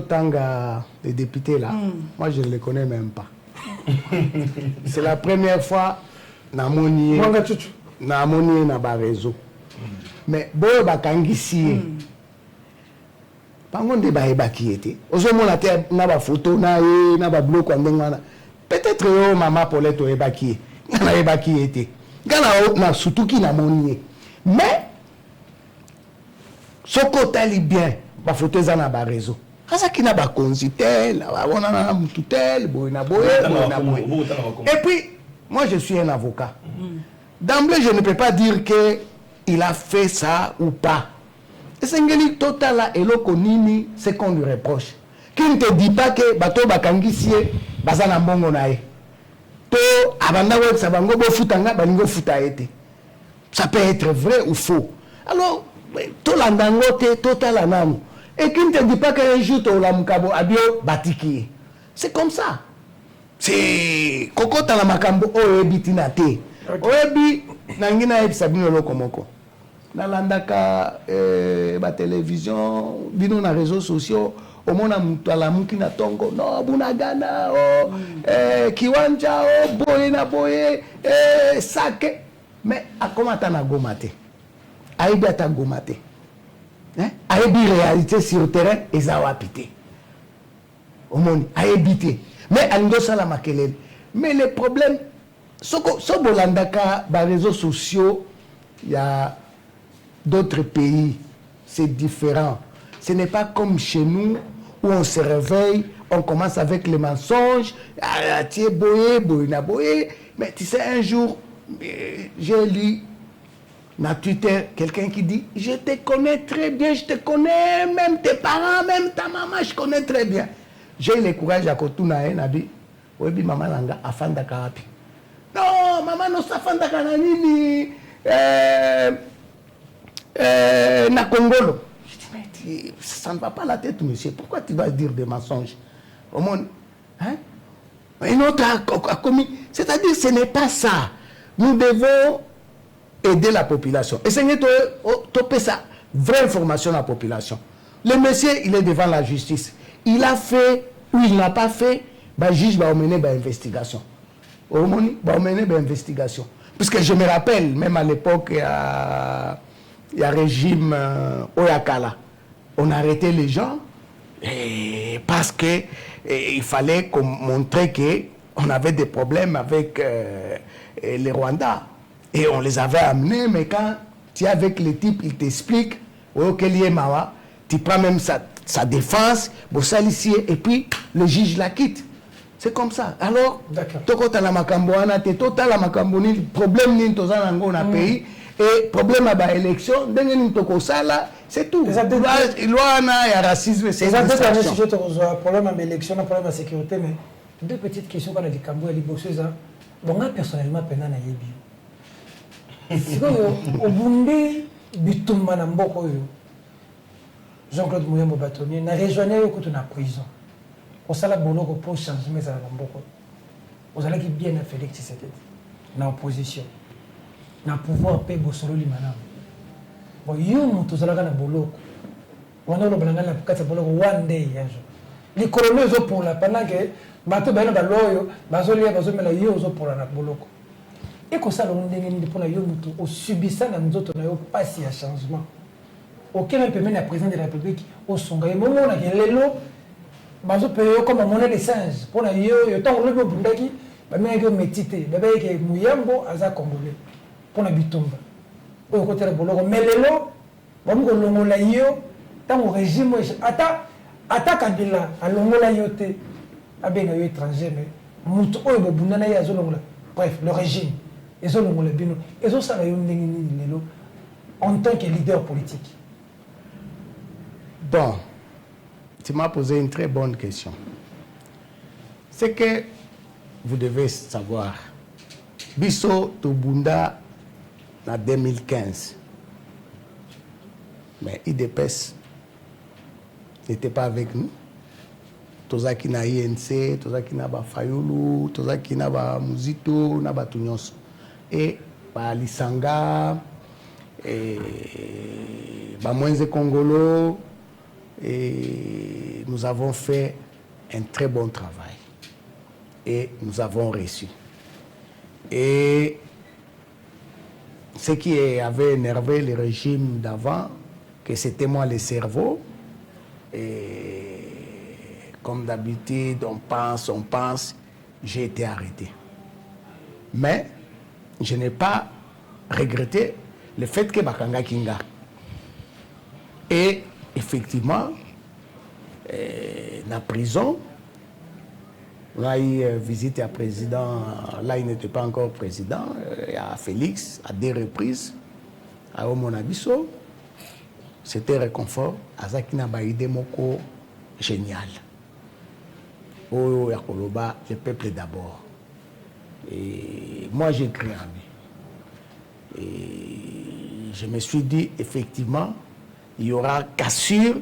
Tanga, les députés là, moi je ne les connais même pas. C'est la première fois na moni na ba réseau. Mais boyo bakangisi. Pango de ba ebaki été. Ozomo na te na ba photo na ba bloc ndengwana. Peut-être yo mama Paulette ebaki. Na ebaki été. Gana na sutuki na moni. Mais soko tali bien ba photo za na ba réseau. Qui n'a pas consulté, et puis, moi je suis un avocat. D'emblée, je ne peux pas dire qu'il a fait ça ou pas. Et c'est un total et l'okonini, c'est qu'on lui reproche. Qui ne te dit pas que bateau bakangisie, bazana mbongo nae. To abanda web sabango bo futanga baningo futaete. Ça peut être vrai ou faux. Alors, to landangote total anamu. Et qui ne te dit pas qu'un jour, tu as un abio batiki. C'est comme ça. C'est Koko Talamakambo, Oebitinate. Oebi, Nangina et Sabino Lokomoko. Nalandaka, la télévision, bino na réseaux sociaux, au monde à la Mukina Tongo, no, Bunagana, Kiwanja, Boye na Boye, Sake. Mais à comment t'as na gomate? Aïda ta gomate. Aïbi réalité sur le terrain, et ça va piter. Au monde, aïbité. Mais Andosa la makelele. Mais le problème, sur les réseaux sociaux, il y a d'autres pays, c'est différent. Ce n'est pas comme chez nous où on se réveille, on commence avec les mensonges, mais tu sais, un jour, j'ai lu na Twitter, quelqu'un qui dit « Je te connais très bien, je te connais, même tes parents, même ta maman, je connais très bien. » J'ai eu le courage à Kotuna et Nabi. « Oui, maman langa afanda karapi. » Non, maman no safanda kananini na Congolo. Je dis « Mais ça ne va pas la tête, monsieur. Pourquoi tu vas dire des mensonges? » Au monde, hein? Une autre a commis. C'est-à-dire, ce n'est pas ça. Nous devons aider la population. Et c'est topé ça, vraie information à la population. Le monsieur, il est devant la justice. Il a fait ou il n'a pas fait, le juge va mener une investigation. Va mener une investigation. Puisque je me rappelle, même à l'époque, il y a régime Oyakala. On arrêtait les gens parce que il fallait montrer qu'on avait des problèmes avec les Rwandais. Et on les avait amenés, mais quand tu es avec les types, ils t'expliquent, tu prends même sa défense, et puis le juge la quitte. C'est comme ça. Alors, problème dans le pays, et problème à l'élection, c'est tout. Il y a racisme, c'est un problème à l'élection, un problème à la sécurité, mais deux petites questions qu'on a dit Cambo et les boxeuses. bon moi personnellement pendant na yebi sikoyo obundi bitumba na mboko yo Jean-Claude Muyembo Batoni na rejoindre ko na prison au sala boloko pour changer mais ça na mboko aux allez qui bien à Félix Tshisekedi na opposition na pouvoir pe bosolo limana bon yo mutu zalaka na boloko wana lo balanga na kata boloko one day yanjo les colonels zo pour la pendant que bato bana baloyo bazolia bazomela yo zo pour la boloko et ko sala ndenge ni pour na yo mutu o subisa na nzoto na yo pasi ya changement aucun même permet na président de la République au songa et moment na lelo bazo payer comme monnaie de singe pour na yo tant le bundaki ba meke metité ba ke Muyembo aza congolais pour na bitomba au côté de boloko mais lelo ba mo longola yo tant au régime ata Kabila alongola yo te abenga yo étranger mais mutu oyo bobundana ya zolongola bref le régime ezolongola bino ezo sala yo ndenge nini lelo en tant que leader politique. Bon, tu m'as posé une très bonne question. C'est que vous devez savoir, Bisso Tobunda en 2015, mais IDPS n'était pas avec nous. Tozaki na INC, Tozaki na ba Fayulu, Tozaki na ba Muzito, na ba Tunyos. Et ba Lisanga, et ba Mwenze Congolo, et nous avons fait un très bon travail. Et nous avons reçu. Et ce qui avait énervé le régime d'avant, que c'était moi le cerveau, et comme d'habitude, on pense, j'ai été arrêté. Mais je n'ai pas regretté le fait que Bakanga Kinga. Et effectivement, dans la prison, on a eu visite à président, là il n'était pas encore président, à Félix, à 2 reprises, à Omonabiso. C'était réconfort, à Zakina Baïde Moko, génial. Oh, Yakoloba, le peuple d'abord. Et moi j'ai cru en lui. Et je me suis dit, effectivement, il y aura cassure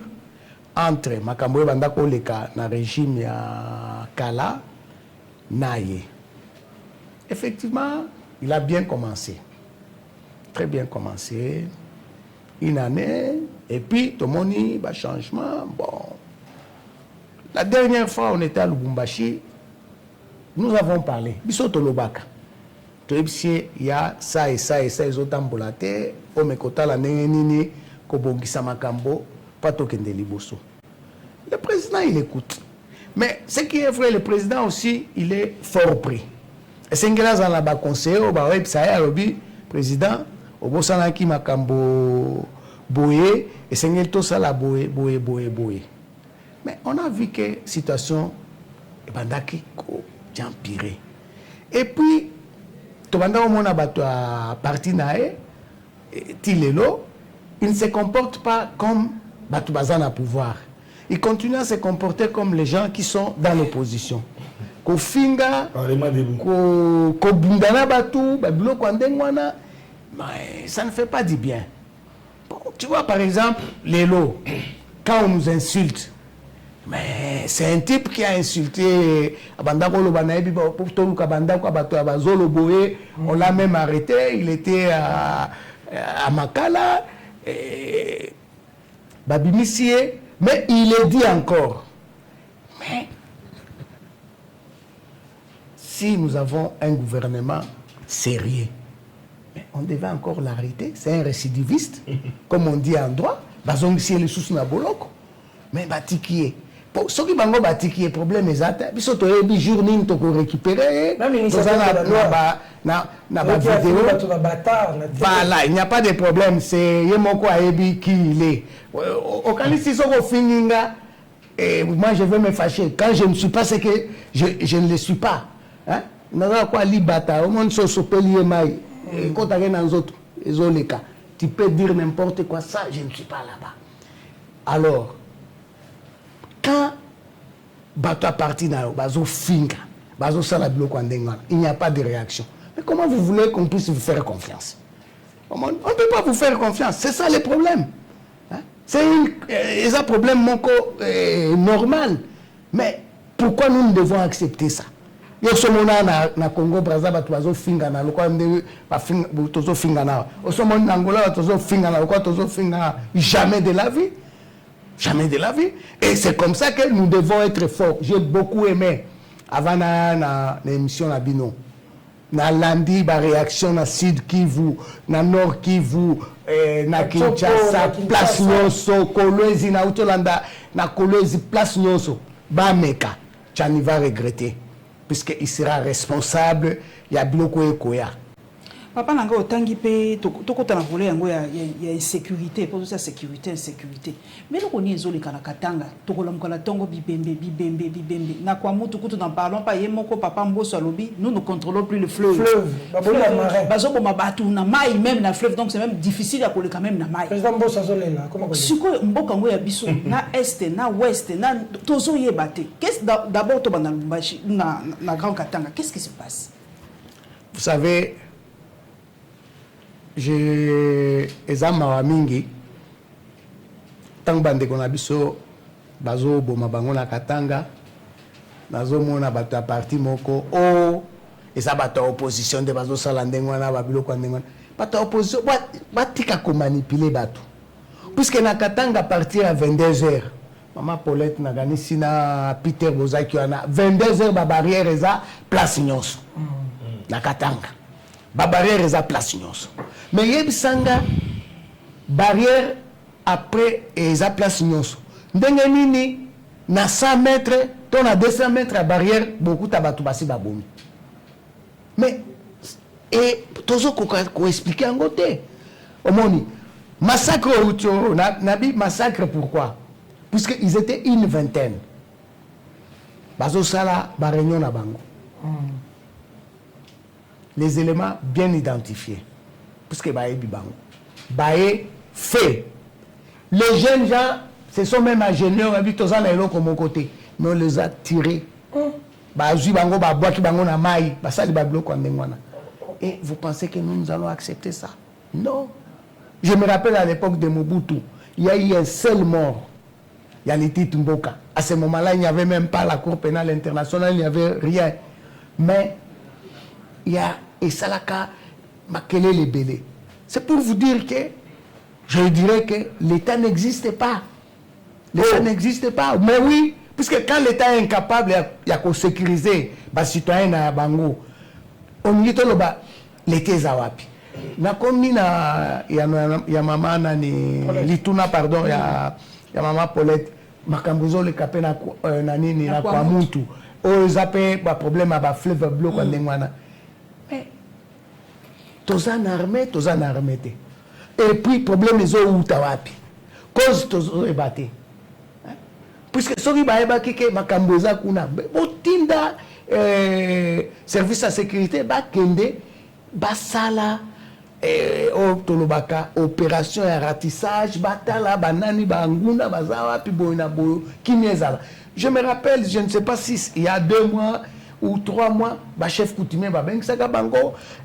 entre Makambo Bandako Leka, na régime ya Kala, Naye. Effectivement, il a bien commencé. Très bien commencé. Une année, et puis, tout le monde dit, changement, bon. La dernière fois, on était à Lubumbashi, nous avons parlé. Bisoto Lobaka. Il y a ça et ça et ça, ils ont tambolaté, au Mekota, la Nenini, Kobongisa Makambo, Pato Kende Liboso. Le président, il écoute. Mais ce qui est vrai, le président aussi, il est fort pris. Et c'est que là, on a conseillé, on a dit, président, au Bosanaki Makambo Boye, et c'est que tout ça, la Boye. Mais on a vu que la situation est empirée. Et puis, tout le monde a parti nae, Tilelo, il ne se comporte pas comme Batubazan à pouvoir. Il continue à se comporter comme les gens qui sont dans l'opposition. Kofinga, Kobundana Batu, Babilo Kwandengwana, mais ça ne fait pas du bien. Bon, tu vois, par exemple, Lélo, quand on nous insulte, mais c'est un type qui a insulté Abandako Lobanaebi, on l'a même arrêté, il était à Makala, Babimissie, mais il est dit encore. Mais si nous avons un gouvernement sérieux, mais on devait encore l'arrêter, c'est un récidiviste, comme on dit en droit, Bazongi le sous na boloko, mais Batikié. Ce qui est batikié, problème exact, il faut journée pour récupérer. Voilà, il n'y a pas de problème, c'est Yemoko Aebi qui il est. Au Calice, moi je veux me fâcher. Quand je ne suis pas, c'est que je ne le suis pas. Tu peux dire n'importe quoi, ça, je ne suis pas là-bas. Alors, quand Bato a parti dans Bazo Finga, il n'y a pas de réaction. Mais comment vous voulez qu'on puisse vous faire confiance? On ne peut pas vous faire confiance. C'est ça le problème. Hein? C'est un problème normal. Mais pourquoi nous devons accepter ça? Yo somona na Congo Brazzaville tozo finga na lokwa mde ba finga tozo finga na osomona na Angola tozo finga na lokwa tozo finga jamais de la vie. Jamais de la vie. Et c'est comme ça que nous devons être forts. J'ai beaucoup aimé avant na l'émission na Bino. Na lundi ba réaction na Sud Kivu, na Nord Kivu, na Kinshasa, place nyonso, Kolwezi na Utolanda, na Kolwezi place nyonso. Ba meka, Tchani va regretter puisqu'il sera responsable, il y a bloqué Koya. Papa nanga otangi pe tokota na volet yango ya insécurité pour ça sécurité insécurité mais loko ni ezoli kana katanga tokola mukala tongo bibembe na kwa mutu kutu n'en parlons pas yemoko papa mboso alobi nous ne contrôlons plus le fleuve bazo boma batu na mai même na fleuve donc c'est même difficile à coller quand même na mai président mboso azolela comment siko mboka ngo ya biso na est na ouest na tozo yebate qu'est-ce d'abord to bana Lubumbashi na grand katanga qu'est-ce qui se passe? Vous savez, j'ai ezama mingi tang bande kona biso bazo boma bango na katanga nazo mona bato ya parti moko o eza bato opposition de bazo sala ndengo na babilo kwa ndengo bato opposition batika ko manipuler bato puisque na katanga à partir à 22h maman Paulette na ganisi na Peter Bozaki na 22h ba barrière eza place nyonso na katanga ba barrière eza place nyonso. Mais yebisanga barrière après eza place nyonso. Ndenge nini na 100 mètres, ton à 200 mètres à barrière beaucoup tabatu basi babomi. Mais et tozo ko expliquer en côté. Omoni massacre auto nabi massacre pourquoi? Puisque ils étaient une vingtaine. Bazo sala ba réunion na bango. Les éléments bien identifiés. Puisque Baye Bibango. Baye fait. Les jeunes gens, ce sont même ingénieurs, comme mon côté. Mais on les a tirés. Et vous pensez que nous allons accepter ça? Non. Je me rappelle à l'époque de Mobutu, il y a eu un seul mort. Yaniti Tumboka. À ce moment-là, il n'y avait même pas la Cour pénale internationale, il n'y avait rien. Mais il y a Essalaka Makele les Bélé. C'est pour vous dire que je dirais que l'État n'existe pas. L'État n'existe pas. Mais oui, puisque quand l'État est incapable, il y a qu'à sécuriser les citoyens à Bango. On y est l'été Zawapi. Na komi na ya maman nani lituna pardon ya maman Paulette makambuzo le kapé na nani na kwa muntu. O zape ba problème ba fleuve bleu kwa ndengwana. Tozan armé. Et puis, problème est où tawapi. Cause tozo ebate. Puisque soki baeba kike makamboza kuna. Botinda service à sécurité ba kende basala tolobaka opération ya ratissage batala banani banguna bazawa pi boina boyo kimezala. Je me rappelle, je ne sais pas si il y a 2 mois ou 3 mois, le chef coutumier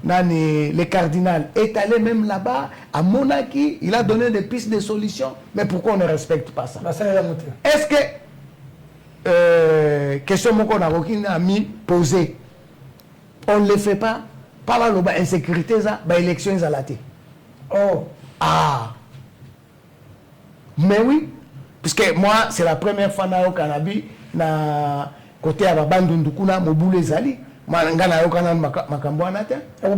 le cardinal est allé même là-bas, à Monaki, il a donné des pistes de solutions. Mais pourquoi on ne respecte pas ça? Est-ce que, question qu'on a mis posée, on ne le fait pas? Par là, l'insécurité, l'élection est à la tête. Oh! Ah! Mais oui, puisque moi, c'est la première fois au Canabi, côté à Babandundu kuna mobule zali ngana yokana makambo na te non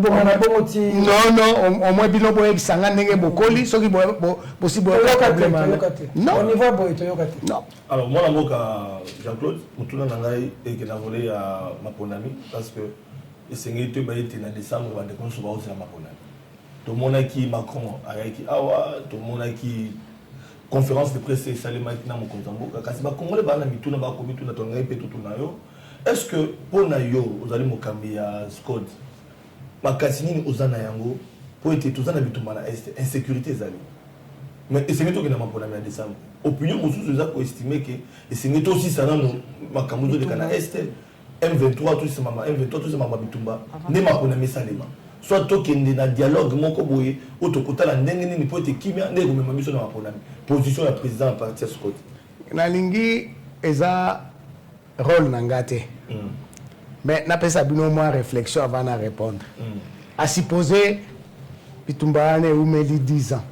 au moins bino boye sanga ndenge bokoli soki possible problème non au niveau boye toyokate non. Alors moi la moka Jean-Claude mutuna nangai et que na volé à Maponami parce que esengeli te bayete na décembre bande konso ba ozela Maponami to monaki Macron ayaki awa to monaki conférence de presse salé maintenant mon Konzamboka kasi ba congolais ba na mituna ba ko mituna to ngai pe tutu na yo. Est-ce que pour na yo vous allez mokambi ya Scott makasi nini ozana yango pour être tozana bituma na est insécurité zali mais c'est meto que na Maponami ya décembre opinion mosusu za ko estimer que c'est meto aussi ça na makambo de kana est M23 tout ce maman M23 tout ce maman bitumba ne ma pona mesalema soit tokende na dialogue moko boye otokota la ndenge ni po te kimia ndenge mema biso na pona position ya président à partir Scott na lingi eza rôle nangate mais na pesa bino moi réflexion avant de répondre à supposer bitumba ne umeli 10 ans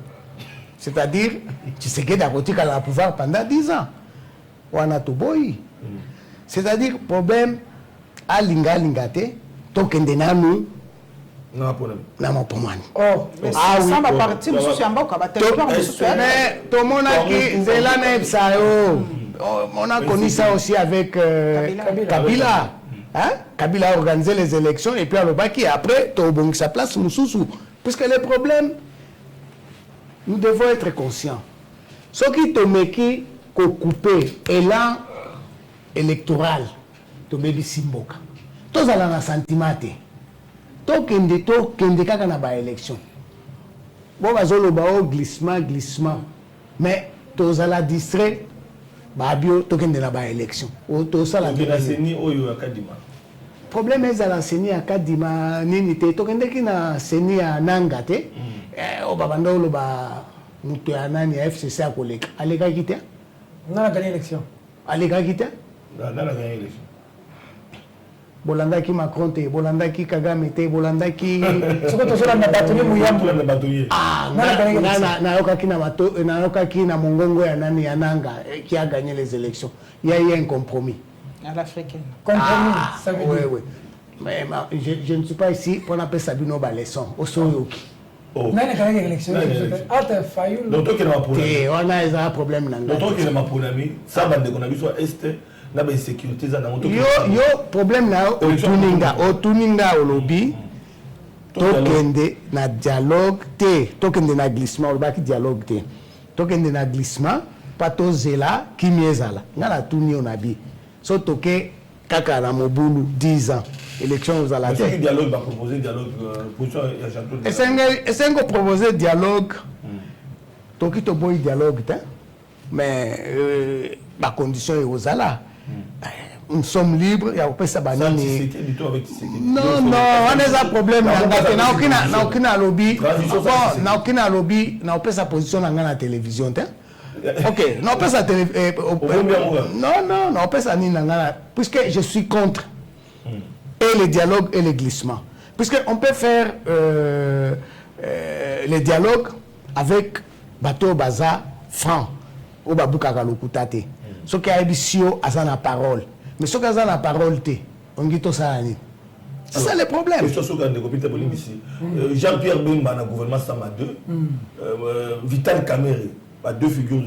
c'est-à-dire tu sais que d'akotika la pouvoir pendant 10 ans wana toboyi c'est-à-dire problème à lingate tokende nanu na pona na mopomani Oh, ah oui ça va partir sur ce mboka ba territoire mais tout monde qui zela na epsayo on a connu ça aussi avec Kabila hein Kabila a organisé les élections et puis à l'Obaki après Tobong sa place Moussoussou parce que le problème nous devons être conscients ce qui tomeki ko couper élan électoral to bebi simboka tozala na sentiment te tokende kaka na ba élection bo bazoloba o glissement mais tozala distrait babio tokende na ba élection o tosala la seni oyo akadima problème ezala seni akadima nini te tokendeki na seni ya nanga te o babanda oloba mutu ya nani ya FCC akoleka alekaki te on a gagné l'élection. alekaki te na gagné l'élection bolandaki Macron te bolandaki Kagame te bolandaki Ce que tu as na batoni muyambo. na batoye nayokaki na mongongo ya nani ya nanga qui a gagné les élections il y a eu un compromis à l'africaine Compromis, ça veut dire. oui mais je ne suis pas ici pour appeler Sabino ba leçon osoyoki Nani a gagné l'élection? Ah, t'as failli. donc toi qui na pona te wana eza problème na donc toi qui na pona mi ça bande qu'on a vu soit est na ba sécurité za na moto yo problème na otuninga olobi tokende na dialogue te tokende na glissement olobaki dialogue te tokende na glissement pa tozela kimi ezala nga na tuni on abi so toke kaka na mobulu 10 ans élection ozala te dialogue va proposer dialogue position ya Jean-Claude esengo proposer dialogue toki toboyi dialogue te mais ba condition ezala nous sommes libres il y a pas ça banani non on a un problème na aucun lobby na aucun lobby na pas sa position dans la télévision ok non pas sa non pas ça ni puisque je suis contre et le dialogue et le glissement puisque on peut faire le dialogue avec bateau baza franc au babuka kalokutate ce qui a émission à sa parole mais ce qui a la parole on dit tout ça c'est ça le problème Jean-Pierre Bemba na gouvernement Sama 2 Vital Kamerhe deux figures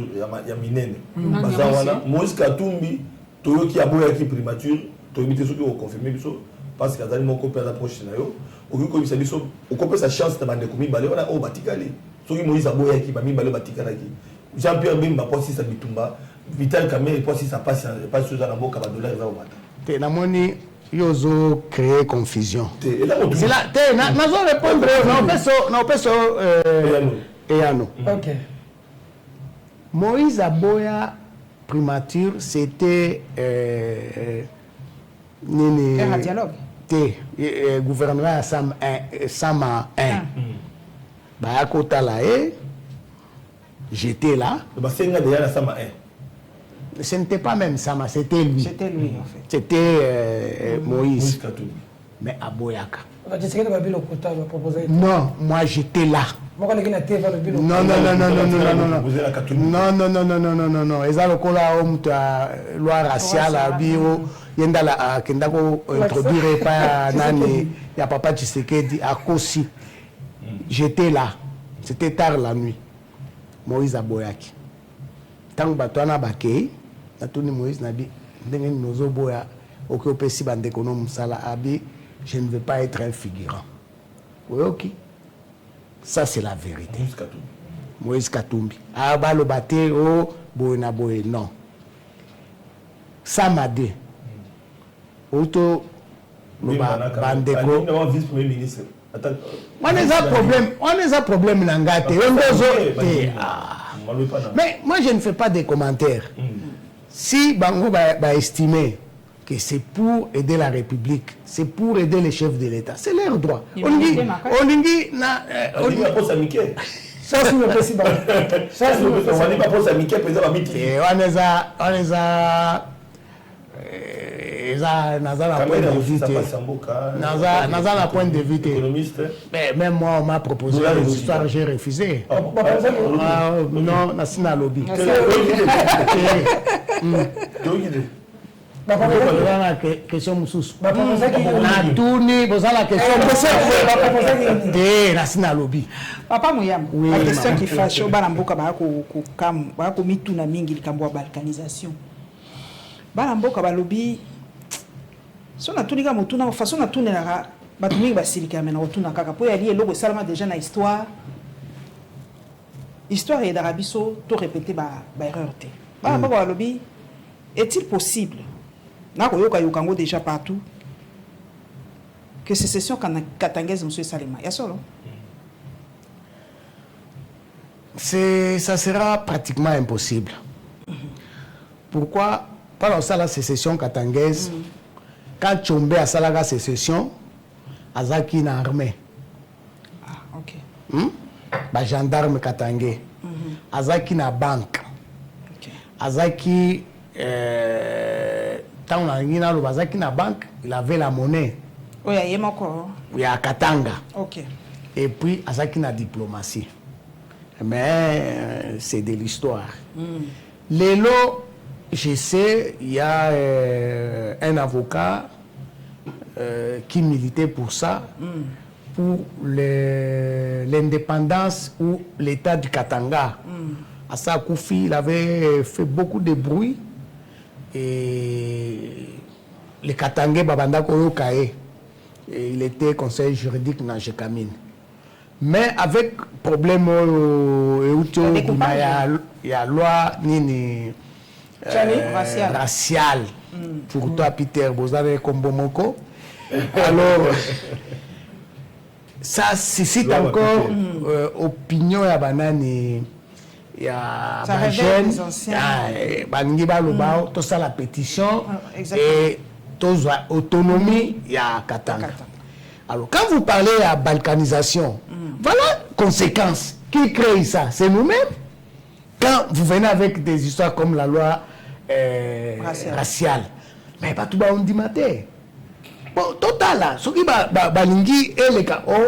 ya minene bazawana Moïse Katumbi toyoki aboyaki primature toyebite soki o confirmer biso parce que azali moko pe approche na yo okiko bisa biso okope sa chance na bande komi bale wana o batikali soki Moïse aboyaki ba mi bale batikalaki Jean-Pierre Bemba posi sa bitumba Vital Kamerhe posi sa passe sur la boka ba dollar za omata te na moni yozo créer confusion c'est là te nazo répondre na peso Eyano Ok. Moïse Aboya primature c'était nini un dialogue te gouvernement Sama 1 ba kotala j'étais là basenga déjà na Sama 1 ce n'était pas même Sama, c'était lui. C'était lui, en fait. C'était Moïse. Mais à Boyaka. Non, moi j'étais là. Non. Eza lokola omta loi raciale a bio yenda la kendako introduire pas nani ya papa Tshisekedi à Kosi. J'étais là. C'était tard la nuit. Moïse Aboyaki. Tant batona bakei natuni Moïse nabi ndenge nozo boya okopesi bande konom sala abi je ne veux pas être un figurant. Oui, ok. Ça c'est la vérité. Moïse Katumbi. Ah ba le baté o boyna boy non. Samade. Auto bande ko vice-premier ministre. On est un problème nangate. Mais moi je ne fais pas des commentaires. Si Bango va estimer que c'est pour aider la République, c'est pour aider les chefs de l'État. C'est leur droit. On dit na on dit pas ça Mickey. Ça c'est le président. Ça c'est le On dit pas pour ça Mickey président va miti. Et on les a naza la point de vue. Naza la point de vue. Mais même moi on m'a proposé des histoires, j'ai refusé. Non, Nassina lobby. La question Moussous. La question lobby. Papa Mouyam, Oui, la question maman. qui fâche au Balamboka bako mituna mingi likambo balkanisation. Balamboka balobi so na tunika motuna façon na tunela batu mingi basilika mena otuna kaka po yali eloko salama déjà na histoire et d'Arabiso to répéter ba erreur té. Balamboka balobi est-il possible na ko yoka yokango déjà partout que ces sessions katangaises monsieur Salima ya solo ça sera pratiquement impossible. Pourquoi? Par la sécession katangaise, quand Tchombe a la sécession, Azaki na armée. Ah, ok. Ba gendarme katangé. Azaki na banque. Ok. Azaki tant on a Azaki na banque, il avait la monnaie. Oui, il y a encore. Il y a Katanga. Ok. Et puis Azaki na diplomatie. Mais c'est de l'histoire. Lélo, je sais, il y a un avocat qui militait pour ça, pour l'indépendance ou l'état du Katanga. Assa Koufi, il avait fait beaucoup de bruit. Et le Katangais Babanda Koyokae, il était conseiller juridique dans Jekamine. Mais avec problème il y a loi nini raciale pour toi Peter Bozare Kombomoko. Alors ça suscite encore opinion ya banani ya jeune bangi balobao to ça la pétition et tous autonomie ya Katanga. Alors, quand vous parlez à balkanisation, voilà conséquence. Qui crée ça? C'est nous-mêmes. Quand vous venez avec des histoires comme la loi raciale, mais pas tout le monde dit maté. Bon, total là, ce qui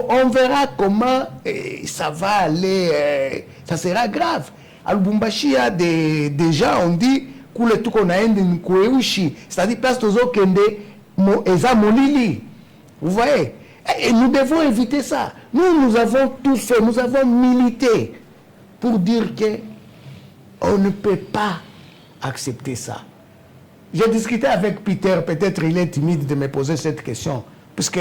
on verra comment ça va aller, ça sera grave. À Lubumbashi, il y a des gens, on dit, c'est-à-dire, place de Zokende, Eza Molili. Vous voyez? Et nous devons éviter ça. Nous avons tout fait, nous avons milité pour dire qu'on ne peut pas accepter ça. J'ai discuté avec Peter, peut-être il est timide de me poser cette question, puisque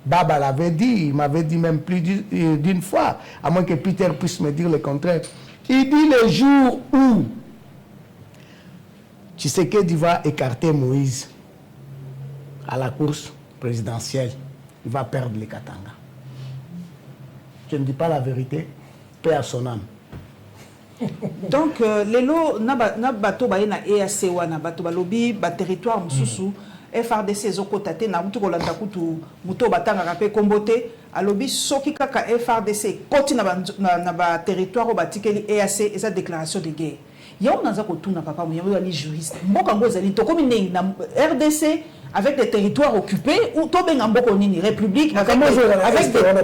Baba l'avait dit, il m'avait dit même plus d'une fois, à moins que Peter puisse me dire le contraire. Il dit le jour où Tshisekedi va écarter Moïse à la course présidentielle, il va perdre les Katanga. Je ne dis pas la vérité, paix à son âme. Donc, lelo na bato ba na EAC wana bato balobi ba territoire mususu FRDC ezokotate na mutu kolanda kutu muto batanga kape kombote alobi soki kaka FRDC koti na ba territoire o batikeli EAC eza déclaration de guerre. Ya on naza kotuna papa mo ya juriste. Mboka ngo ezali to komi ndenge na RDC avec des territoires occupés ou to benga mboko nini république avec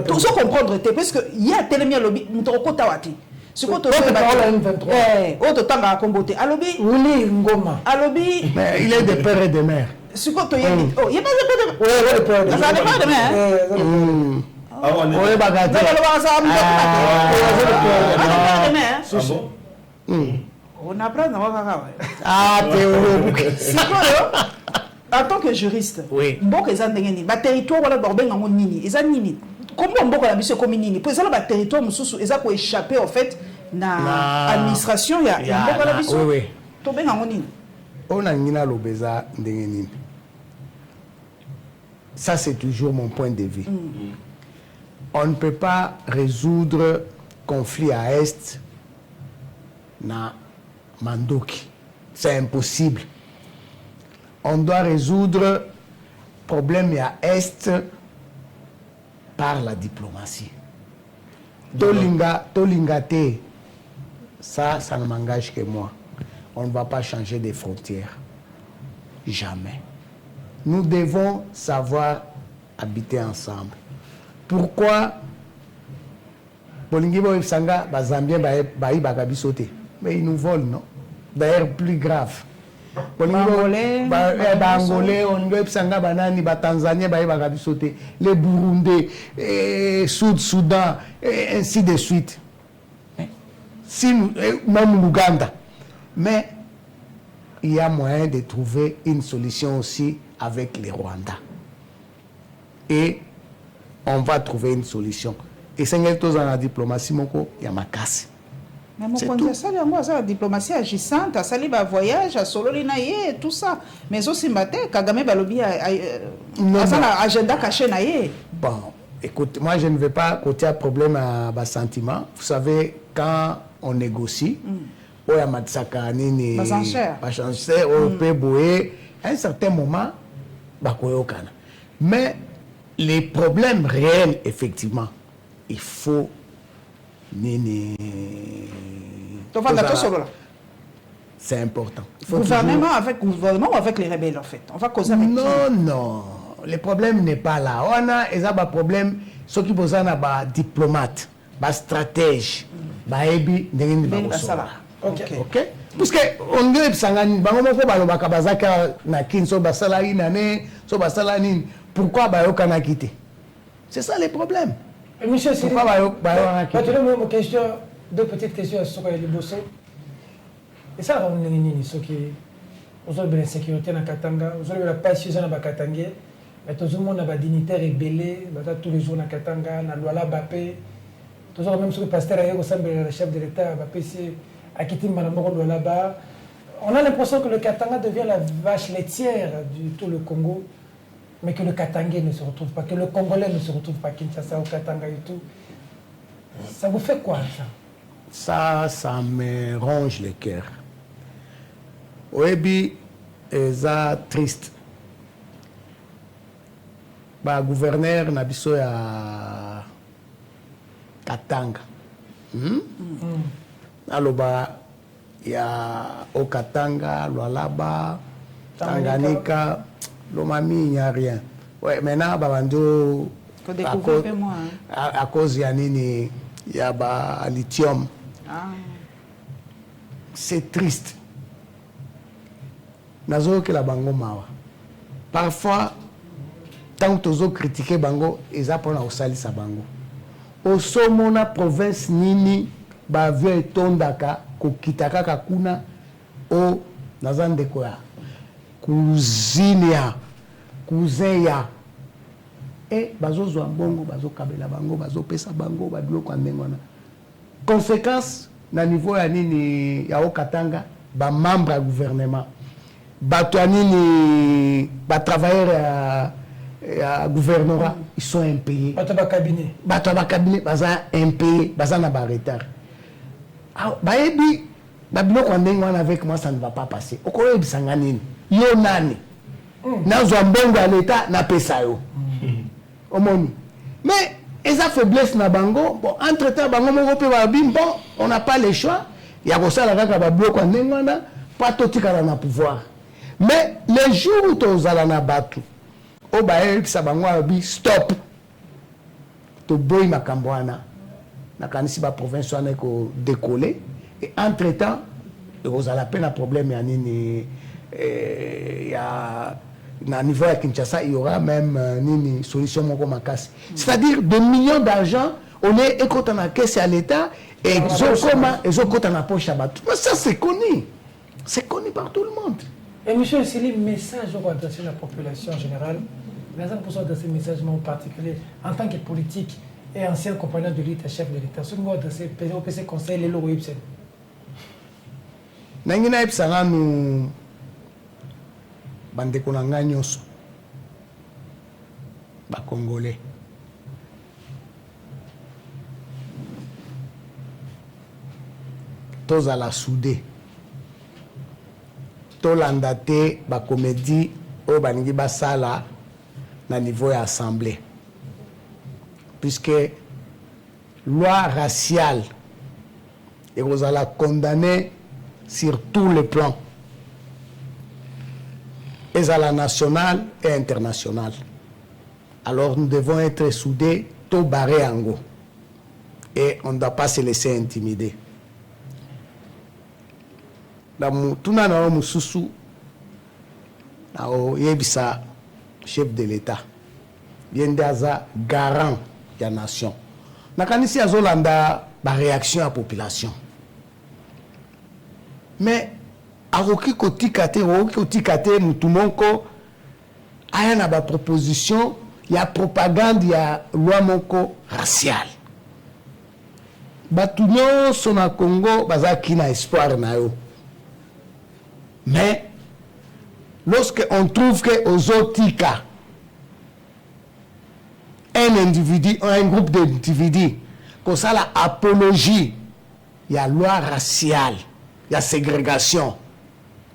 tout ça comprendre parce que il y a tellement lobby muto kota wati. Ce que tu fais, autre temps à comboter. Alobi, oui, Ngoma. Alobi, il est de père et de mère. Ce que tu as dit, oh, il n'y a pas de père. Oui, père de mère. Ça n'est pas de mère. Oui, bagatelle. On apprend à ah, théorie. En tant que juriste, oui. Mboka eza ndengeni, ba territoire wala borbenga ngo nini, eza nini. Comment mboka la biso comme nini? Pour ça ba territoire mususu eza ko échapper en fait na administration ya mboka la biso. Oui. To benga ngo nini? On a ngina lobeza ndengeni. Ça c'est toujours mon point de vue. On ne peut pas résoudre conflit à est na Mandoki. C'est impossible. on doit résoudre le problème à Est par la diplomatie. Tolingate, ça ne m'engage que moi. On ne va pas changer des frontières. Jamais. Nous devons savoir habiter ensemble. Pourquoi Bolingi Boyepsanga, Zambien, Baï Bagabisote. Mais ils nous volent, non? D'ailleurs, plus grave. Angolais, Banani, Tanzanie, les Burundais, Soudan, et ainsi de suite. Même l'Ouganda. Mais il y a moyen de trouver une solution aussi avec les Rwandais. Et on va trouver une solution. Et c'est la diplomatie, il y a ma casse. Mais mon conseil, ça, la diplomatie agissante, ça, les voyages, à solo, et tout ça. Mais aussi, Kagame Balobi a agenda caché. Bon, écoute, moi, je ne vais pas côté un problème à bas sentiment. Vous savez, quand on négocie, il y a Matsaka, Nini, Bachancher, à un certain moment, mais les problèmes réels, effectivement, il faut c'est important. Gouvernement toujours... avec les rebelles, en fait. On va causer avec non. Le problème n'est pas là. On a un problème, ceux qui posent un diplomate, un stratège, Ok. Parce que on dit pourquoi c'est ça le problème. Monsieur Siri, deux petites questions à Soka et Liboso. Et ça, on est ceux qui ont la sécurité dans Katanga, vous avez la passion dans Katanga, mais tout le monde a des dignitaires rebellés, tous les jours dans Katanga, dans Luala Bapé, toujours même sur le pasteur au sein le chef de l'État, Bapé, c'est Akitim Manamoro Luala. On a l'impression que le Katanga devient la vache laitière du tout le Congo, mais que le Katangais ne se retrouve pas, que le Congolais ne se retrouve pas, Kinshasa au Katanga et tout. Ça vous fait quoi, ça? Ça me ronge le cœur. Oui, c'est triste. Le gouverneur Nabiso à Katanga. Alors, il y a au Katanga, Lualaba, Tanganyika, Lomami, il n'y a rien. Ouais, maintenant, à cause de Yanini, il y a lithium. C'est triste. Nazo que la bango mawa. Parfois, tant que tu critiques bango, ils apprennent à osali sa bango. Au somona province nini, ba vieux tondaka, ko kitaka kakuna, o nazande koya. Cousinia, cousin ya. Et bazo zo bango, bazo kabela bango, bazo pesa bango, babilo kwa ndengona. Conséquence, na niveau ya nini ya Okatanga, ba membre du gouvernement. Batouanini, les travailleurs à gouvernorat, ils sont impayés. Batouaba cabinet. Batouaba cabinet, ils sont impayés, ils sont en retard. Baebi, babilo kwa ndengwana avec moi, ça ne va pas passer. Okoye bisanganini, yo nani. Nazo mbongo à l'état, na pesa yo. Omoni. Mais, ils ont faiblesse na bango, bon, entre-temps, bango moko pe babim, bon, on n'a pas le choix. Il y a comme ça, la kaka babilo kwa ndengwana, pas tout tika na pouvoir. Mais les jours où tu as na batu, au bail ça va stop. Tu bois ma cambouana, na kanisi ba province on est décoller et entre temps, vous avez la peine un problème il y a na niveau à Kinshasa il y aura même une solution mon comme casse. C'est-à-dire des millions d'argent on est écoutant la caisse à l'État et ils ont côté na poche à batu. Mais ça c'est connu par tout le monde. Et monsieur, c'est les messages qu'on va adresser à la population en général, mais pour ça, adresser ces messages en particulier, en tant que politique et ancien compagnon de l'État, chef de l'État, ce qu'on va adresser, PCC Conseil, les lois Ibsen. Nangina Ibsanga nous bandeko nanga nyoso ba Congolais. Tous à la soudée. tolanda te bacomédie oyo balingi basala na niveau ya assemblée puisque loi raciale ekozala condamné sur tous les plans ezala national et international. Alors nous devons être soudés, tout barré en go. Et on ne doit pas se laisser intimider. Tout le monde yebisa chef de l'État. Yendaza garant de la nation. Nakanisi azolanda ba réaction à la population. Mais aroki kotikate mutumonko aya na ba proposition ya propagande ya loi moko raciale. Batu nyonso na Congo bazaki na espoir na yo. Mais lorsque on trouve que ozotika un groupe d'individus comme ça la apologie il y a loi raciale, il y a ségrégation,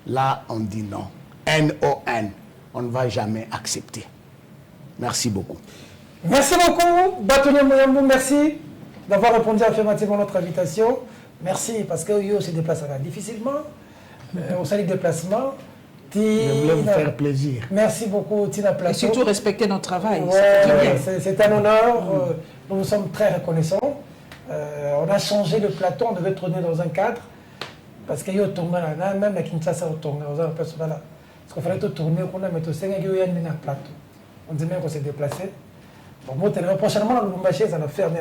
là on dit non. NON, on ne va jamais accepter. Merci beaucoup. Merci beaucoup, Bâtonnier Mouyambou, merci d'avoir répondu affirmativement à notre invitation. Merci, parce que Yo se déplace difficilement. On salue le déplacement. Je voulais vous faire plaisir. Merci beaucoup, Tina Plateau. Et surtout respecter notre travail. C'est un honneur. Nous vous sommes très reconnaissants. On a changé le plateau, on devait tourner dans un cadre. Parce qu'il y a tourné là, même à Kinshasa, on tourne dans un plateau là. Parce qu'il fallait tout tourner, on a mis tout ça, il y a un plateau. On dit même qu'on s'est déplacé. Bon, moi, prochainement, on va faire ça, faire des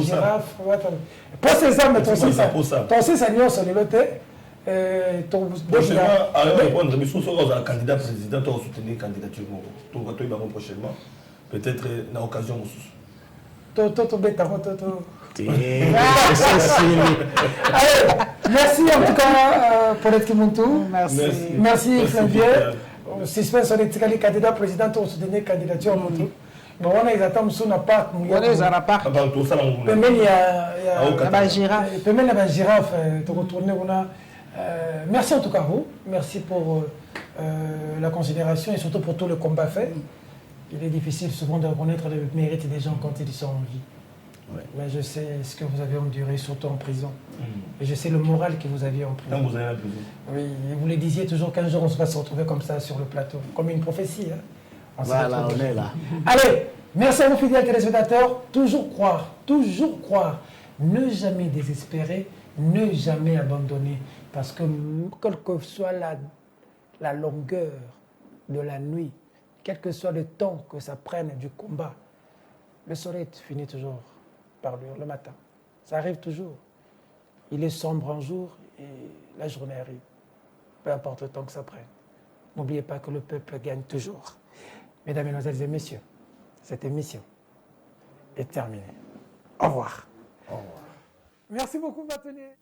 girafes. Pas c'est ça, mais ton c'est ça, nous sommes prochainement, alors répondre, mais si vous êtes candidat président, vous soutenez la candidature prochainement. Peut-être dans l'occasion. Merci en tout cas pour être Kimuntu. Merci Flavien. Suspense on est candidat président pour soutenir la candidature. Bon, on a exactement sous la part. On est à la part. Il y a girafe. Merci en tout cas à vous. Merci pour la considération et surtout pour tout le combat fait. Il est difficile souvent de reconnaître le mérite des gens quand ils sont en vie. Ouais. Mais je sais ce que vous avez enduré, surtout en prison. Et je sais le moral que vous aviez en prison. Quand vous avez en prison. Oui, et vous le disiez toujours qu'un jour on va se retrouver comme ça sur le plateau. Comme une prophétie. Hein. Voilà, on est là. Allez, merci à vous fidèles téléspectateurs. Toujours croire. Ne jamais désespérer, ne jamais abandonner. Parce que quelle que soit la longueur de la nuit, quel que soit le temps que ça prenne du combat, le soleil finit toujours par luire le matin. Ça arrive toujours. Il est sombre un jour et la journée arrive. Peu importe le temps que ça prenne. N'oubliez pas que le peuple gagne toujours. Mesdames, Mesdemoiselles et Messieurs, cette émission est terminée. Au revoir. Au revoir. Merci beaucoup, Bâtonnier.